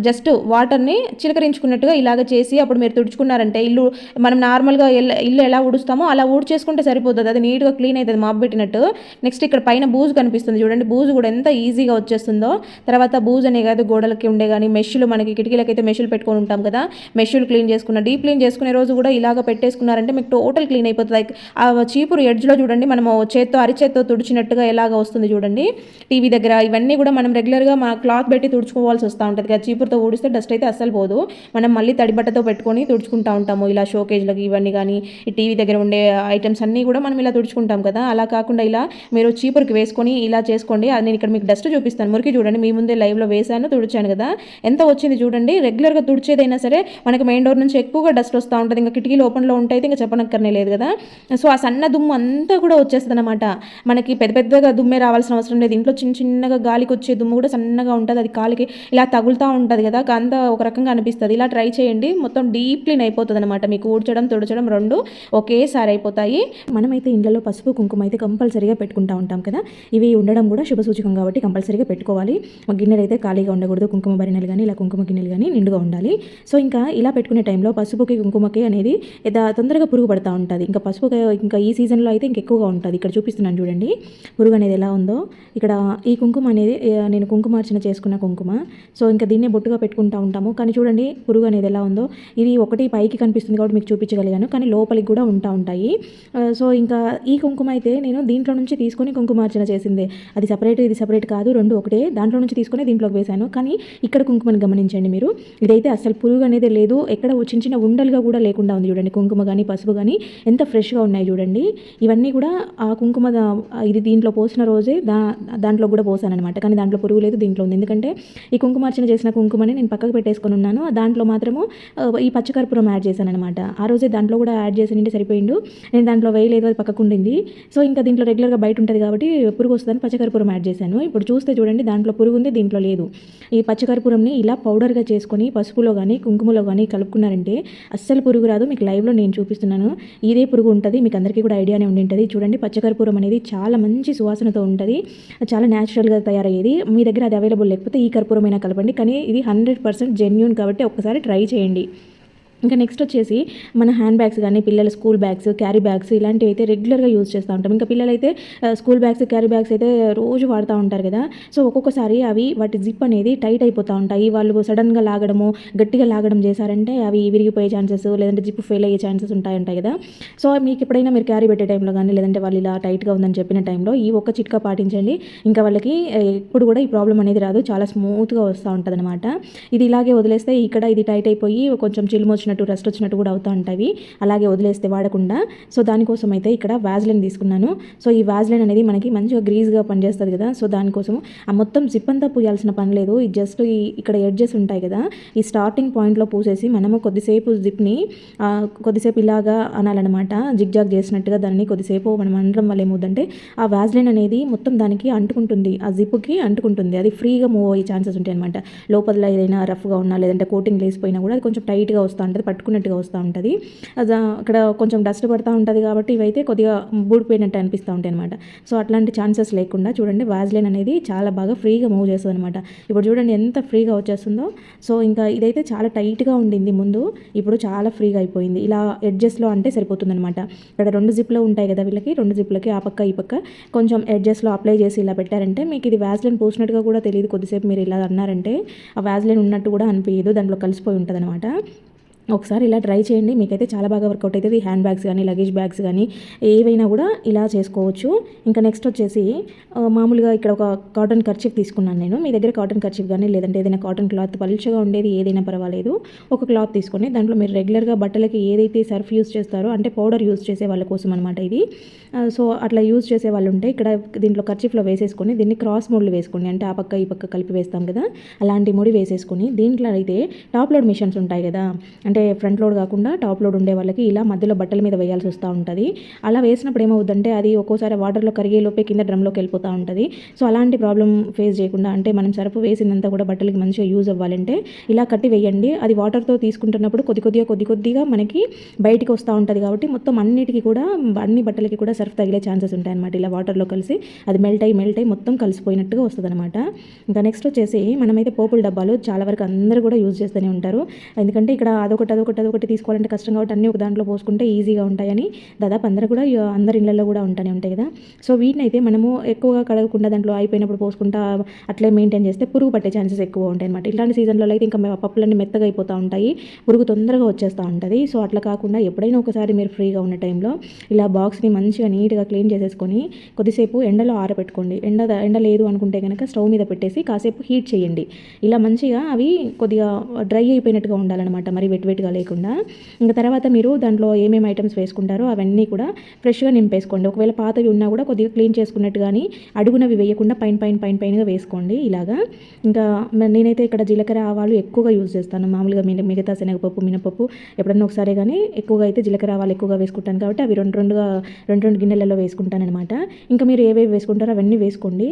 జస్ట్ వాటర్ని చిలకరించుకున్నట్టుగా ఇలాగ చేసి అప్పుడు మీరు తుడుచుకున్నారంటే ఇల్లు మనం నార్మల్గా ఇల్లు ఎలా ఊడుస్తామో అలా ఊడ్చేసుకుంటే సరిపోతుంది. అది నీట్గా క్లీన్ అవుతుంది మాప్ పెట్టినట్టు. నెక్స్ట్ ఇక్కడ పైన బూజు కనిపిస్తుంది చూడండి, బూజు కూడా ఎంత ఈజీగా వచ్చేస్తుందో. తర్వాత బూజు అనే కాదు, గోడలకి ఉండే కానీ మెష్లు, మనకి కిటికీలకైతే మెష్లు పెట్టుకొని ఉంటాం కదా, మెష్లు క్లీన్ చేసుకున్న, డీప్ క్లీన్ చేసుకునే రోజు కూడా ఇలాగ పెట్టేసుకున్నారంటే మీకు టోటల్ క్లీన్ అయిపోతుంది. ఆ చీపురు ఎడ్జ్లో చూడండి మనము అరిచేత్తో తుడిచినట్టుగా ఎలాగ వస్తుంది చూడండి టీవీ దగ్గర. ఇవన్నీ కూడా మనం రెగ్యులర్గా మన క్లాత్ పెట్టి తుడుచుకోవాల్సి వస్తూ ఉంటుంది కదా, చీపురుతో ఊడిస్తే డస్ట్ అయితే అస్సలు పోదు. మనం మళ్ళీ తడి బట్టతో పెట్టుకొని తుడుచుకుంటూ ఉంటాము ఇలా షోకేజ్లకి ఇవన్నీ కానీ, ఈ టీవీ దగ్గర ఉండే ఐటమ్స్ అన్నీ కూడా మనం ఇలా తుడుచుకుంటాం కదా. అలా కాకుండా ఇలా మీరు చీపురుకి వేసుకొని ఇలా చేసుకోండి. అది నేను ఇక్కడ మీకు డస్ట్ చూపిస్తాను. మురికి చూడండి, మీ ముందే లైవ్లో వేసాను, తుడిచాను కదా, ఎంత వచ్చింది చూడండి. రెగ్యులర్గా తుడిచేదైనా సరే మనకి మెయిన్ డోర్ నుంచి ఎక్కువగా డస్ట్ వస్తూ ఉంటుంది. ఇంకా కిటికీలు ఓపెన్లో ఉంటే ఇంకా చెప్పనక్కర్నే లేదు కదా. సో ఆ సన్న దుమ్ము అంతా కూడా వచ్చేస్తుంది అనమాట. మనకి పెద్దగా దుమ్మే రావాల్సిన అవసరం లేదు. ఇంట్లో చిన్నగా గాలికి వచ్చే దుమ్ము కూడా సన్నగా ఉంటుంది, అది కాలికి ఇలా తగులుతూ ఉంటుంది కదా, అంతా ఒక రకంగా అనిపిస్తుంది. ఇలా ట్రై చేయండి, మొత్తం డీప్ క్లీన్ అయిపోతుంది అనమాట. మీకు ఊడ్చడం తుడచడం రెండు ఒకేసారి అయిపోతాయి. మనమైతే ఇంట్లో పసుపు కుంకుమ అయితే కంపల్సరీగా పెట్టుకుంటూ ఉంటాం కదా, ఇవి ఉండడం కూడా శుభసూచకం కాబట్టి కంపల్సరీగా పెట్టుకోవాలి. గిన్నెలు అయితే ఖాళీగా ఉండకూడదు, కుంకుమ భరిణెలు కానీ ఇలా కుంకుమ గిన్నెలు కానీ నిండుగా ఉండాలి. సో ఇంకా ఇలా పెట్టుకునే టైంలో పసుపుకి కుంకుమకి అనేది తొందరగా పురుగు పడుతూ ఉంటుంది. ఇంకా పసుపు ఇంకా ఈ సీజన్లో అయితే ఇంకెక్కువగా ఉంటుంది. ఇక్కడ చూపిస్తున్నాను చూడండి పురుగు అనేది ఎలా ఉందో. ఇక్కడ ఈ కుంకుమ అనేది నేను కుంకుమార్చన చేసుకున్న కుంకుమ. సో ఇంకా దీన్నే బొట్టుగా పెట్టుకుంటూ ఉంటాము. కానీ చూడండి పురుగు అనేది ఎలా ఉందో. ఇది ఒకటి పైకి కనిపిస్తుంది కాబట్టి మీకు చూపించగలిగాను, కానీ లోపలికి కూడా ఉంటాయి. సో ఇంకా ఈ కుంకుమ అయితే నేను దీంట్లో నుంచి తీసుకొని కుంకుమార్చన చేసిందే. అది సపరేట్ ఇది సపరేట్ కాదు, రెండు ఒకటే. దాంట్లో నుంచి తీసుకొని దీంట్లోకి వేశాను. కానీ ఇక్కడ కుంకుమని గమనించండి మీరు, ఇదైతే అసలు పురుగు అనేది లేదు, ఎక్కడ చిన్న ఉండలుగా కూడా లేకుండా ఉంది చూడండి. కుంకుమ కానీ పసుపు కానీ ఎంత ఫ్రెష్గా ఉన్నాయి చూడండి. ఇవన్నీ కూడా ఆ కుంకుమ ఇది దీంట్లో పోసిన రోజే దాంట్లో కూడా పోసాను అనమాట. కానీ దాంట్లో పురుగు లేదు, దీంట్లో ఉంది. ఎందుకంటే ఈ కుంకుమార్చన చేసిన కుంకుమని నేను పక్కకు పెట్టేసుకొని ఉన్నాను. దాంట్లో మాత్రము ఈ పచ్చకర్పూరం యాడ్ చేశాను అనమాట. ఆ రోజే దాంట్లో కూడా యాడ్ చేసి నింటే సరిపోయిండు. నేను దాంట్లో వేయలేదు, అది పక్కకు ఉండింది. సో ఇంకా దీంట్లో రెగ్యులర్గా బయట ఉంటుంది కాబట్టి పురుగు వస్తుందని పచ్చకర్పూరం యాడ్ చేశాను. ఇప్పుడు చూస్తే చూడండి దాంట్లో పురుగు ఉంది, దీంట్లో లేదు. ఈ పచ్చకర్పూరంని ఇలా పౌడర్గా చేసుకొని పసుపులో కానీ కుంకుమలో కానీ కలుపుకున్నారంటే అస్సలు పురుగు రాదు. మీకు లైవ్లో నేను చూపిస్తున్నాను, ఇదే పురుగు ఉంటుంది. మీకు అందరికీ కూడా ఐడియానే ఉండి ఉంటుంది. చూడండి పచ్చకర్పూరం అనేది చాలా మంచి సువాసనతో ఉంటుంది, చాలా న్యాచురల్గా తయారయ్యేది. మీ దగ్గర అది అవైలబుల్ లేకపోతే ఈ కర్పూరమైనా కలపండి, కానీ ఇది 100% జెన్యూన్ కాబట్టి ఒక్కసారి ట్రై చేయండి. ఇంకా నెక్స్ట్ వచ్చేసి మన హ్యాండ్ బ్యాగ్స్ కానీ, పిల్లల స్కూల్ బ్యాగ్స్, క్యారీ బ్యాగ్స్ ఇలాంటివి అయితే రెగ్యులర్గా యూజ్ చేస్తూ ఉంటాం. ఇంకా పిల్లలైతే స్కూల్ బ్యాగ్స్, క్యారీ బ్యాగ్స్ అయితే రోజు వాడుతూ ఉంటారు కదా. సో ఒక్కొక్కసారి అవి వాటి జిప్ అనేది టైట్ అయిపోతూ ఉంటాయి. వాళ్ళు సడన్గా లాగడము, గట్టిగా లాగడం చేశారంటే అవి విరిగిపోయే ఛాన్సెస్, లేదంటే జిప్ ఫెయిల్ అయ్యే ఛాన్సెస్ ఉంటాయి కదా. సో మీకు ఎప్పుడైనా మీరు క్యారీ పెట్టే టైంలో కానీ, లేదంటే వాళ్ళు ఇలా టైట్గా ఉందని చెప్పిన టైంలో ఈ ఒక్క చిట్కా పాటించండి. ఇంకా వాళ్ళకి ఎప్పుడు కూడా ఈ ప్రాబ్లం అనేది రాదు, చాలా స్మూత్గా వస్తూ ఉంటుంది అనమాట. ఇది ఇలాగే వదిలేస్తే ఇక్కడ ఇది టైట్ అయిపోయి కొంచెం చిలుము రస్ట్ వచ్చినట్టు కూడా అవుతూ ఉంటాయి, అలాగే వదిలేస్తే వాడకుండా. సో దానికోసం అయితే ఇక్కడ వ్యాజ్లైన్ తీసుకున్నాను. సో ఈ వ్యాజ్లైన్ అనేది మనకి మంచిగా గ్రీజ్గా పనిచేస్తుంది కదా. సో దానికోసం ఆ మొత్తం జిప్ అంతా పూయాల్సిన పని లేదు. ఈ జస్ట్ ఇక్కడ ఎడ్జెస్ ఉంటాయి కదా, ఈ స్టార్టింగ్ పాయింట్లో పూసేసి మనము కొద్దిసేపు జిప్ని కొద్దిసేపు ఇలాగా అనాలన్నమాట, జిగ్జాగ్ చేసినట్టుగా దాన్ని కొద్దిసేపు మనం అనడం వల్ల ఏమవుతుందంటే ఆ వ్యాజ్లైన్ అనేది మొత్తం దానికి అంటుకుంటుంది, ఆ జిప్కి అంటుకుంటుంది. అది ఫ్రీగా మూవ్ అయ్యే ఛాన్సెస్ ఉంటాయి అనమాట. లోపల ఏదైనా రఫ్గా ఉన్నా, లేదంటే కోటింగ్ లేసిపోయినా కూడా అది కొంచెం టైట్గా వస్తూ ఉంటుంది, పట్టుకున్నట్టుగా వస్తూ ఉంటుంది. అక్కడ కొంచెం డస్ట్ పడుతూ ఉంటుంది కాబట్టి ఇవైతే కొద్దిగా బూడిపోయినట్టు అనిపిస్తూ ఉంటాయి అనమాట. సో అట్లాంటి ఛాన్సెస్ లేకుండా చూడండి వ్యాజ్లైన్ అనేది చాలా బాగా ఫ్రీగా మూవ్ చేస్తుంది అనమాట. ఇప్పుడు చూడండి ఎంత ఫ్రీగా వచ్చేస్తుందో. సో ఇంకా ఇదైతే చాలా టైట్గా ఉండింది ముందు, ఇప్పుడు చాలా ఫ్రీగా అయిపోయింది. ఇలా ఎడ్జెస్లో అంటే సరిపోతుంది అనమాట. ఇక్కడ 2 జిప్లు ఉంటాయి కదా వీళ్ళకి, 2 జిప్లకి ఆ పక్క ఈ పక్క కొంచెం ఎడ్జెస్లో అప్లై చేసి ఇలా పెట్టారంటే మీకు ఇది వ్యాజ్లైన్ పూసినట్టుగా కూడా తెలియదు. కొద్దిసేపు మీరు ఇలా అన్నారంటే ఆ వ్యాజ్లైన్ ఉన్నట్టు కూడా అనిపించదు, దాంట్లో కలిసిపోయి ఉంటుంది అనమాట. ఒకసారి ఇలా ట్రై చేయండి, మీకైతే చాలా బాగా వర్కౌట్ అవుతుంది. హ్యాండ్ బ్యాగ్స్ కానీ, లగేజ్ బ్యాగ్స్ కానీ ఏవైనా కూడా ఇలా చేసుకోవచ్చు. ఇంకా నెక్స్ట్ వచ్చేసి మామూలుగా ఇక్కడ ఒక కాటన్ కర్చీఫ్ తీసుకున్నాను నేను. మీ దగ్గర కాటన్ కర్చీఫ్ కానీ, లేదంటే ఏదైనా కాటన్ క్లాత్ పలుచగా ఉండేది ఏదైనా పర్వాలేదు, ఒక క్లాత్ తీసుకొని దాంట్లో మీరు రెగ్యులర్గా బట్టలకి ఏదైతే సర్ఫ్ యూస్ చేస్తారో, అంటే పౌడర్ యూస్ చేసే వాళ్ళ కోసం అనమాట ఇది. సో అట్లా యూజ్ చేసే వాళ్ళు ఉంటే ఇక్కడ దీంట్లో కర్చీఫ్లో వేసేసుకొని దీన్ని క్రాస్ మోడ్లు వేసుకోండి, అంటే ఆ పక్క ఈ పక్క కలిపి వేస్తాం కదా, అలాంటి ముడి వేసేసుకొని దీంట్లో అయితే టాప్ లోడ్ మిషన్స్ ఉంటాయి కదా, అంటే ఫ్రంట్ లోడ్ కాకుండా టాప్ లోడ్ ఉండే వాళ్ళకి ఇలా మధ్యలో బట్టల మీద వేయాల్సి వస్తూ ఉంటుంది. అలా వేసినప్పుడు ఏమవుతుందంటే అది ఒక్కోసారి వాటర్లో కరిగే లోపే కింద డ్రమ్లోకి వెళ్ళిపోతూ ఉంటుంది. సో అలాంటి ప్రాబ్లం ఫేస్ చేయకుండా, అంటే మనం సరుపు వేసిందంతా కూడా బట్టలకి మంచిగా యూజ్ అవ్వాలంటే ఇలా కట్టి వేయండి. అది వాటర్తో తీసుకుంటున్నప్పుడు కొద్దిగా మనకి బయటికి వస్తూ ఉంటుంది కాబట్టి మొత్తం అన్నిటికీ కూడా అన్ని బట్టలకి కూడా సర్ఫ్ తగిలే ఛాన్సెస్ ఉంటాయి అనమాట. ఇలా వాటర్లో కలిసి అది మెల్ట్ అయ్యి మొత్తం కలిసిపోయినట్టుగా వస్తుంది అనమాట. ఇంకా నెక్స్ట్ వచ్చేసి మనమైతే పోపుల డబ్బాలు చాలా వరకు అందరూ కూడా యూజ్ చేస్తూనే ఉంటారు. ఎందుకంటే ఇక్కడ అదొకటి తీసుకోవాలంటే కష్టం కాబట్టి అన్నీ ఒక దాంట్లో పోసుకుంటే ఈజీగా ఉంటాయని దాదాపు అందరి ఇళ్ళల్లో కూడా ఉంటూనే ఉంటాయి కదా. సో వీటిని అయితే మనము ఎక్కువగా కడగకుండా దాంట్లో అయిపోయినప్పుడు పోసుకుంటా అట్లే మెయింటైన్ చేస్తే పురుగు పట్టే ఛాన్సెస్ ఎక్కువ ఉంటాయి అనమాట. ఇలాంటి సీజన్లో అయితే ఇంకా పప్పులన్నీ మెత్తగా అయిపోతూ ఉంటాయి, పురుగు తొందరగా వచ్చేస్తూ ఉంటుంది. సో అట్లా కాకుండా ఎప్పుడైనా ఒకసారి మీరు ఫ్రీగా ఉన్న టైంలో ఇలా బాక్స్ని మంచిగా నీట్గా క్లీన్ చేసేసుకొని కొద్దిసేపు ఎండలో ఆరబెట్టుకోండి. ఎండ లేదు అనుకుంటే కనుక స్టవ్ మీద పెట్టేసి కాసేపు హీట్ చేయండి. ఇలా మంచిగా అవి కొద్దిగా డ్రై అయిపోయినట్టుగా ఉండాలన్నమాట, మరి వెట్గా లేకుండా. ఇంకా తర్వాత మీరు దాంట్లో ఏమేమి ఐటమ్స్ వేసుకుంటారో అవన్నీ కూడా ఫ్రెష్గా నింపేసుకోండి. ఒకవేళ పాతవి ఉన్నా కూడా కొద్దిగా క్లీన్ చేసుకున్నట్టు కానీ అడుగునవి వేయకుండా పైనగా వేసుకోండి ఇలాగా. ఇంకా నేనైతే ఇక్కడ జీలకర్ర ఆవాలు ఎక్కువగా యూజ్ చేస్తాను. మామూలుగా మిగతా శనగపప్పు మినపప్పు ఎప్పుడన్నా ఒకసారి కానీ ఎక్కువగా అయితే జీలకర్ర ఆవాలు ఎక్కువగా వేసుకుంటాను కాబట్టి అవి రెండు గిన్నెలలో వేసుకుంటాను అనమాట. ఇంకా మీరు ఏవేవి వేసుకుంటారో అవన్నీ వేసుకోండి.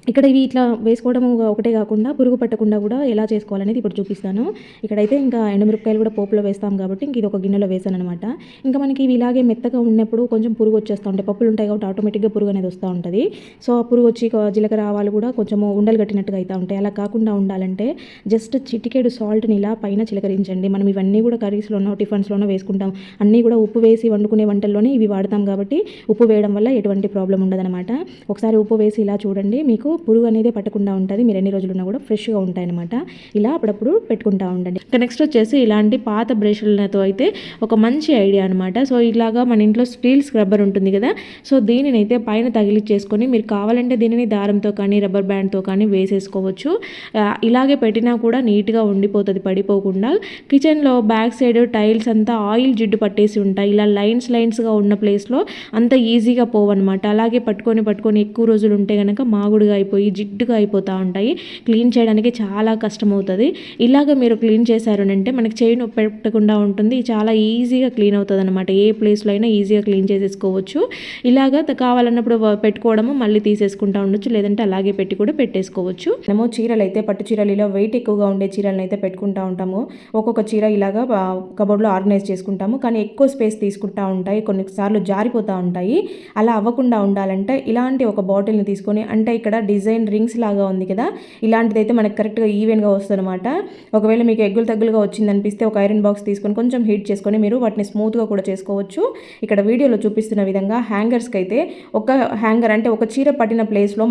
ఇక్కడ ఇవి ఇట్లా వేసుకోవడం ఒకటే కాకుండా పురుగు పట్టకుండా కూడా ఎలా చేసుకోవాలనేది ఇప్పుడు చూపిస్తాను. ఇక్కడైతే ఇంకా ఎండుమిరపకాయలు కూడా పోపులో వేస్తాం కాబట్టి ఇంక ఇది ఒక గిన్నెలో వేసాను అనమాట. ఇంకా మనకి ఇవి ఇలాగే మెత్తగా ఉన్నప్పుడు కొంచెం పురుగు వచ్చేస్తూ ఉంటాయి, పప్పులు ఉంటాయి కాబట్టి ఆటోమేటిక్గా పురుగు అనేది వస్తూ ఉంటుంది. సో పురుగు వచ్చి జీలకర్ర ఆవాలు కూడా కొంచెము ఉండలు కట్టినట్టుగా అవుతూ ఉంటాయి. అలా కాకుండా ఉండాలంటే జస్ట్ చిటికెడు సాల్ట్ని ఇలా పైన చిలకరించండి. మనం ఇవన్నీ కూడా కర్రీస్లోనో టిఫిన్స్లోనో వేసుకుంటాం, అన్నీ కూడా ఉప్పు వేసి వండుకునే వంటల్లోనే ఇవి వాడతాం కాబట్టి ఉప్పు వేయడం వల్ల ఎటువంటి ప్రాబ్లం ఉండదన్నమాట. ఒకసారి ఉప్పు వేసి ఇలా చూడండి, మీకు పురుగు అనేది పట్టకుండా ఉంటుంది. మీరు ఎన్ని రోజులున్నా కూడా ఫ్రెష్గా ఉంటాయన్నమాట. ఇలా అప్పుడప్పుడు పెట్టుకుంటూ ఉండండి. ఇంకా నెక్స్ట్ వచ్చేసి ఇలాంటి పాత బ్రష్లతో అయితే ఒక మంచి ఐడియా అనమాట. సో ఇలాగా మన ఇంట్లో స్టీల్ స్క్రబ్బర్ ఉంటుంది కదా, సో దీనిని అయితే పైన తగిలిచ్చేసుకొని మీరు కావాలంటే దీనిని దారంతో కానీ రబ్బర్ బ్యాండ్తో కానీ వేసేసుకోవచ్చు. ఇలాగే పెట్టినా కూడా నీట్గా ఉండిపోతుంది పడిపోకుండా. కిచెన్లో బ్యాక్ సైడ్ టైల్స్ అంతా ఆయిల్ జిడ్డు పట్టేసి ఉంటాయి. ఇలా లైన్స్గా ఉన్న ప్లేస్లో అంత ఈజీగా పోవన్నమాట. అలాగే పట్టుకొని ఎక్కువ రోజులు ఉంటే కనుక మాగుడుగా అయిపోయి జిడ్డుగా అయిపోతూ ఉంటాయి. క్లీన్ చేయడానికి చాలా కష్టమవుతుంది. ఇలాగ మీరు క్లీన్ చేశారు అంటే మనకి చేయి నొప్పి పెట్టకుండా ఉంటుంది. చాలా ఈజీగా క్లీన్ అవుతుంది అనమాట. ఏ ప్లేస్లో అయినా ఈజీగా క్లీన్ చేసేసుకోవచ్చు. ఇలాగ కావాలన్నప్పుడు పెట్టుకోవడము మళ్ళీ తీసేసుకుంటూ ఉండొచ్చు, లేదంటే అలాగే పెట్టి కూడా పెట్టేసుకోవచ్చు. మనము చీరలు అయితే పట్టు చీరలు ఇలా వెయిట్ ఎక్కువగా ఉండే చీరలను అయితే పెట్టుకుంటూ ఉంటాము. ఒక్కొక్క చీర ఇలాగా కబోర్డ్లో ఆర్గనైజ్ చేసుకుంటాము, కానీ ఎక్కువ స్పేస్ తీసుకుంటూ ఉంటాయి, కొన్నిసార్లు జారిపోతూ ఉంటాయి. అలా అవ్వకుండా ఉండాలంటే ఇలాంటి ఒక బాటిల్ని తీసుకొని, అంటే ఇక్కడ డిజైన్ రింగ్స్ లాగా ఉంది కదా, ఇలాంటిదైతే మనకు కరెక్ట్గా ఈవెన్గా వస్తుంది అనమాట. ఒకవేళ మీకు ఎగ్గులు తగ్గులుగా వచ్చిందనిపిస్తే ఒక ఐరన్ బాక్స్ తీసుకొని కొంచెం హీట్ చేసుకొని మీరు వాటిని స్మూత్గా కూడా చేసుకోవచ్చు. ఇక్కడ వీడియోలో చూపిస్తున్న విధంగా హ్యాంగర్స్కి అయితే ఒక హ్యాంగర్, అంటే ఒక చీర పట్టిన ప్లేస్లో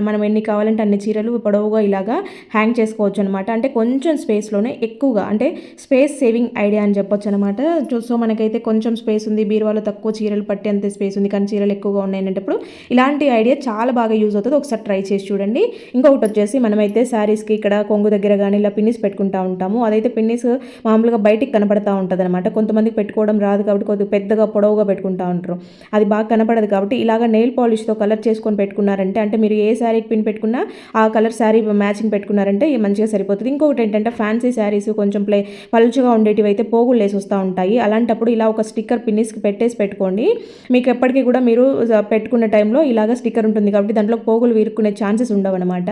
మనం ఎన్ని కావాలంటే అన్ని చీరలు పొడవుగా ఇలాగా హ్యాంగ్ చేసుకోవచ్చు అనమాట. అంటే కొంచెం స్పేస్లోనే ఎక్కువగా, అంటే స్పేస్ సేవింగ్ ఐడియా అని చెప్పొచ్చు అనమాట. సో మనకైతే కొంచెం స్పేస్ ఉంది, బీరువాలో తక్కువ చీరలు పట్టే అంతే స్పేస్ ఉంది, కానీ చీరలు ఎక్కువగా ఉన్నాయనేటప్పుడు ఇలాంటి ఐడియా చాలా బాగా యూజ్ అవుతుంది. ఒకసారి ట్రై చేసి చూడండి. ఇంకొకటి వచ్చేసి మనమైతే శారీస్కి ఇక్కడ కొంగు దగ్గర కానీ ఇలా పిన్నిస్ పెట్టుకుంటూ ఉంటాము. అదైతే పిన్నిస్ మామూలుగా బయటికి కనపడతా ఉంటుంది అనమాట. కొంతమందికి పెట్టుకోవడం రాదు కాబట్టి కొద్దిగా పెద్దగా పొడవుగా పెట్టుకుంటూ ఉంటారు, అది బాగా కనపడదు కాబట్టి ఇలాగ నెయిల్ పాలిష్తో కలర్ చేసుకొని పెట్టుకున్నారంటే, అంటే మీరు ఏ శారీకి పిన్ పెట్టుకున్నా ఆ కలర్ శారీ మ్యాచింగ్ పెట్టుకున్నారంటే మంచిగా సరిపోతుంది. ఇంకొకటి ఏంటంటే ఫ్యాన్సీ శారీస్ కొంచెం పలుచగా ఉండేటివి అయితే పోగులు లేసి వస్తూ ఉంటాయి. అలాంటప్పుడు ఇలా ఒక స్టిక్కర్ పిన్నిస్కి పెట్టేసి పెట్టుకోండి. మీకు ఎప్పటికీ కూడా మీరు పెట్టుకునే టైంలో ఇలాగ స్టిక్కర్ ఉంటుంది కాబట్టి దాంట్లో పోగులు వీరుకునే ఛాన్సెస్ ఉండవు అనమాట.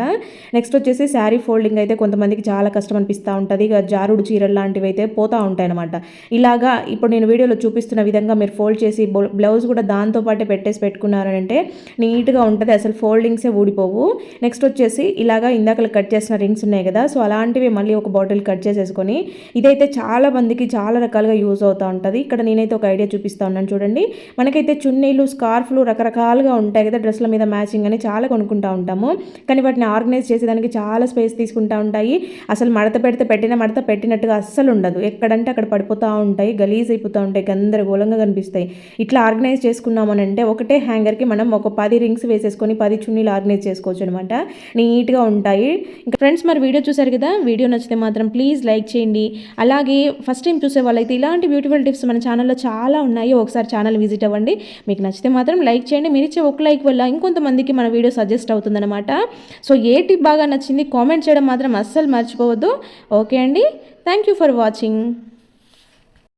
నెక్స్ట్ వచ్చేసి శారీ ఫోల్డింగ్ అయితే కొంతమందికి చాలా కష్టం అనిపిస్తూ ఉంటుంది. ఇక జారుడు చీరలు లాంటివి అయితే పోతూ ఉంటాయి అనమాట. ఇలాగా ఇప్పుడు నేను వీడియోలో చూపిస్తున్న విధంగా మీరు ఫోల్డ్ చేసి బ్లౌజ్ కూడా దాంతోపాటే పెట్టేసి పెట్టుకున్నారంటే నీట్గా ఉంటుంది, అసలు ఫోల్డింగ్సే ఊడిపోవు. నెక్స్ట్ వచ్చేసి ఇలాగా ఇందాక కట్ చేసిన రింగ్స్ ఉన్నాయి కదా, సో అలాంటివి మళ్ళీ ఒక బాటిల్ కట్ చేసేసుకొని, ఇదైతే చాలా మందికి చాలా రకాలుగా యూజ్ అవుతూ ఉంటుంది. ఇక్కడ నేనైతే ఒక ఐడియా చూపిస్తూ ఉన్నాను చూడండి. మనకైతే చున్నీలు స్కార్ఫ్లు రకరకాలుగా ఉంటాయి కదా, డ్రెస్ల మీద మ్యాచింగ్ అని చాలా కొనుక్కుంటూ ఉంటాము, కానీ వాటిని ఆర్గనైజ్ చేసేదానికి చాలా స్పేస్ తీసుకుంటూ ఉంటాయి. అసలు మడత పెడితే మడత పెట్టినట్టుగా అస్సలు ఉండదు, ఎక్కడంటే అక్కడ పడిపోతూ ఉంటాయి, గలీజ్ అయిపోతూ ఉంటాయి, గందరగోళంగా కనిపిస్తాయి. ఇట్లా ఆర్గనైజ్ చేసుకున్నామనంటే ఒకటే హ్యాంగర్కి మనం ఒక 10 రింగ్స్ వేసేసుకొని 10 చున్నీలు ఆర్గనైజ్ చేసుకోవచ్చు అనమాట. నీట్గా ఉంటాయి. ఇంకా ఫ్రెండ్స్, మరి వీడియో చూసారు కదా, వీడియో నచ్చితే మాత్రం ప్లీజ్ లైక్ చేయండి. అలాగే ఫస్ట్ టైం చూసే వాళ్ళైతే ఇలాంటి బ్యూటిఫుల్ టిప్స్ మన ఛానల్లో చాలా ఉన్నాయి, ఒకసారి ఛానల్ విజిట్ అవ్వండి. మీకు నచ్చితే మాత్రం లైక్ చేయండి. మీరు ఇచ్చే ఒక లైక్ వల్ల ఇంకొంతమందికి మన వీడియో సజెస్ట్ అవుతుందన్నమాట. సో ఏ టిప్ బాగా నచ్చింది కామెంట్ చేయడం మాత్రం అస్సలు మర్చిపోవద్దు. ఓకే అండి, థ్యాంక్ యూ ఫర్ వాచింగ్.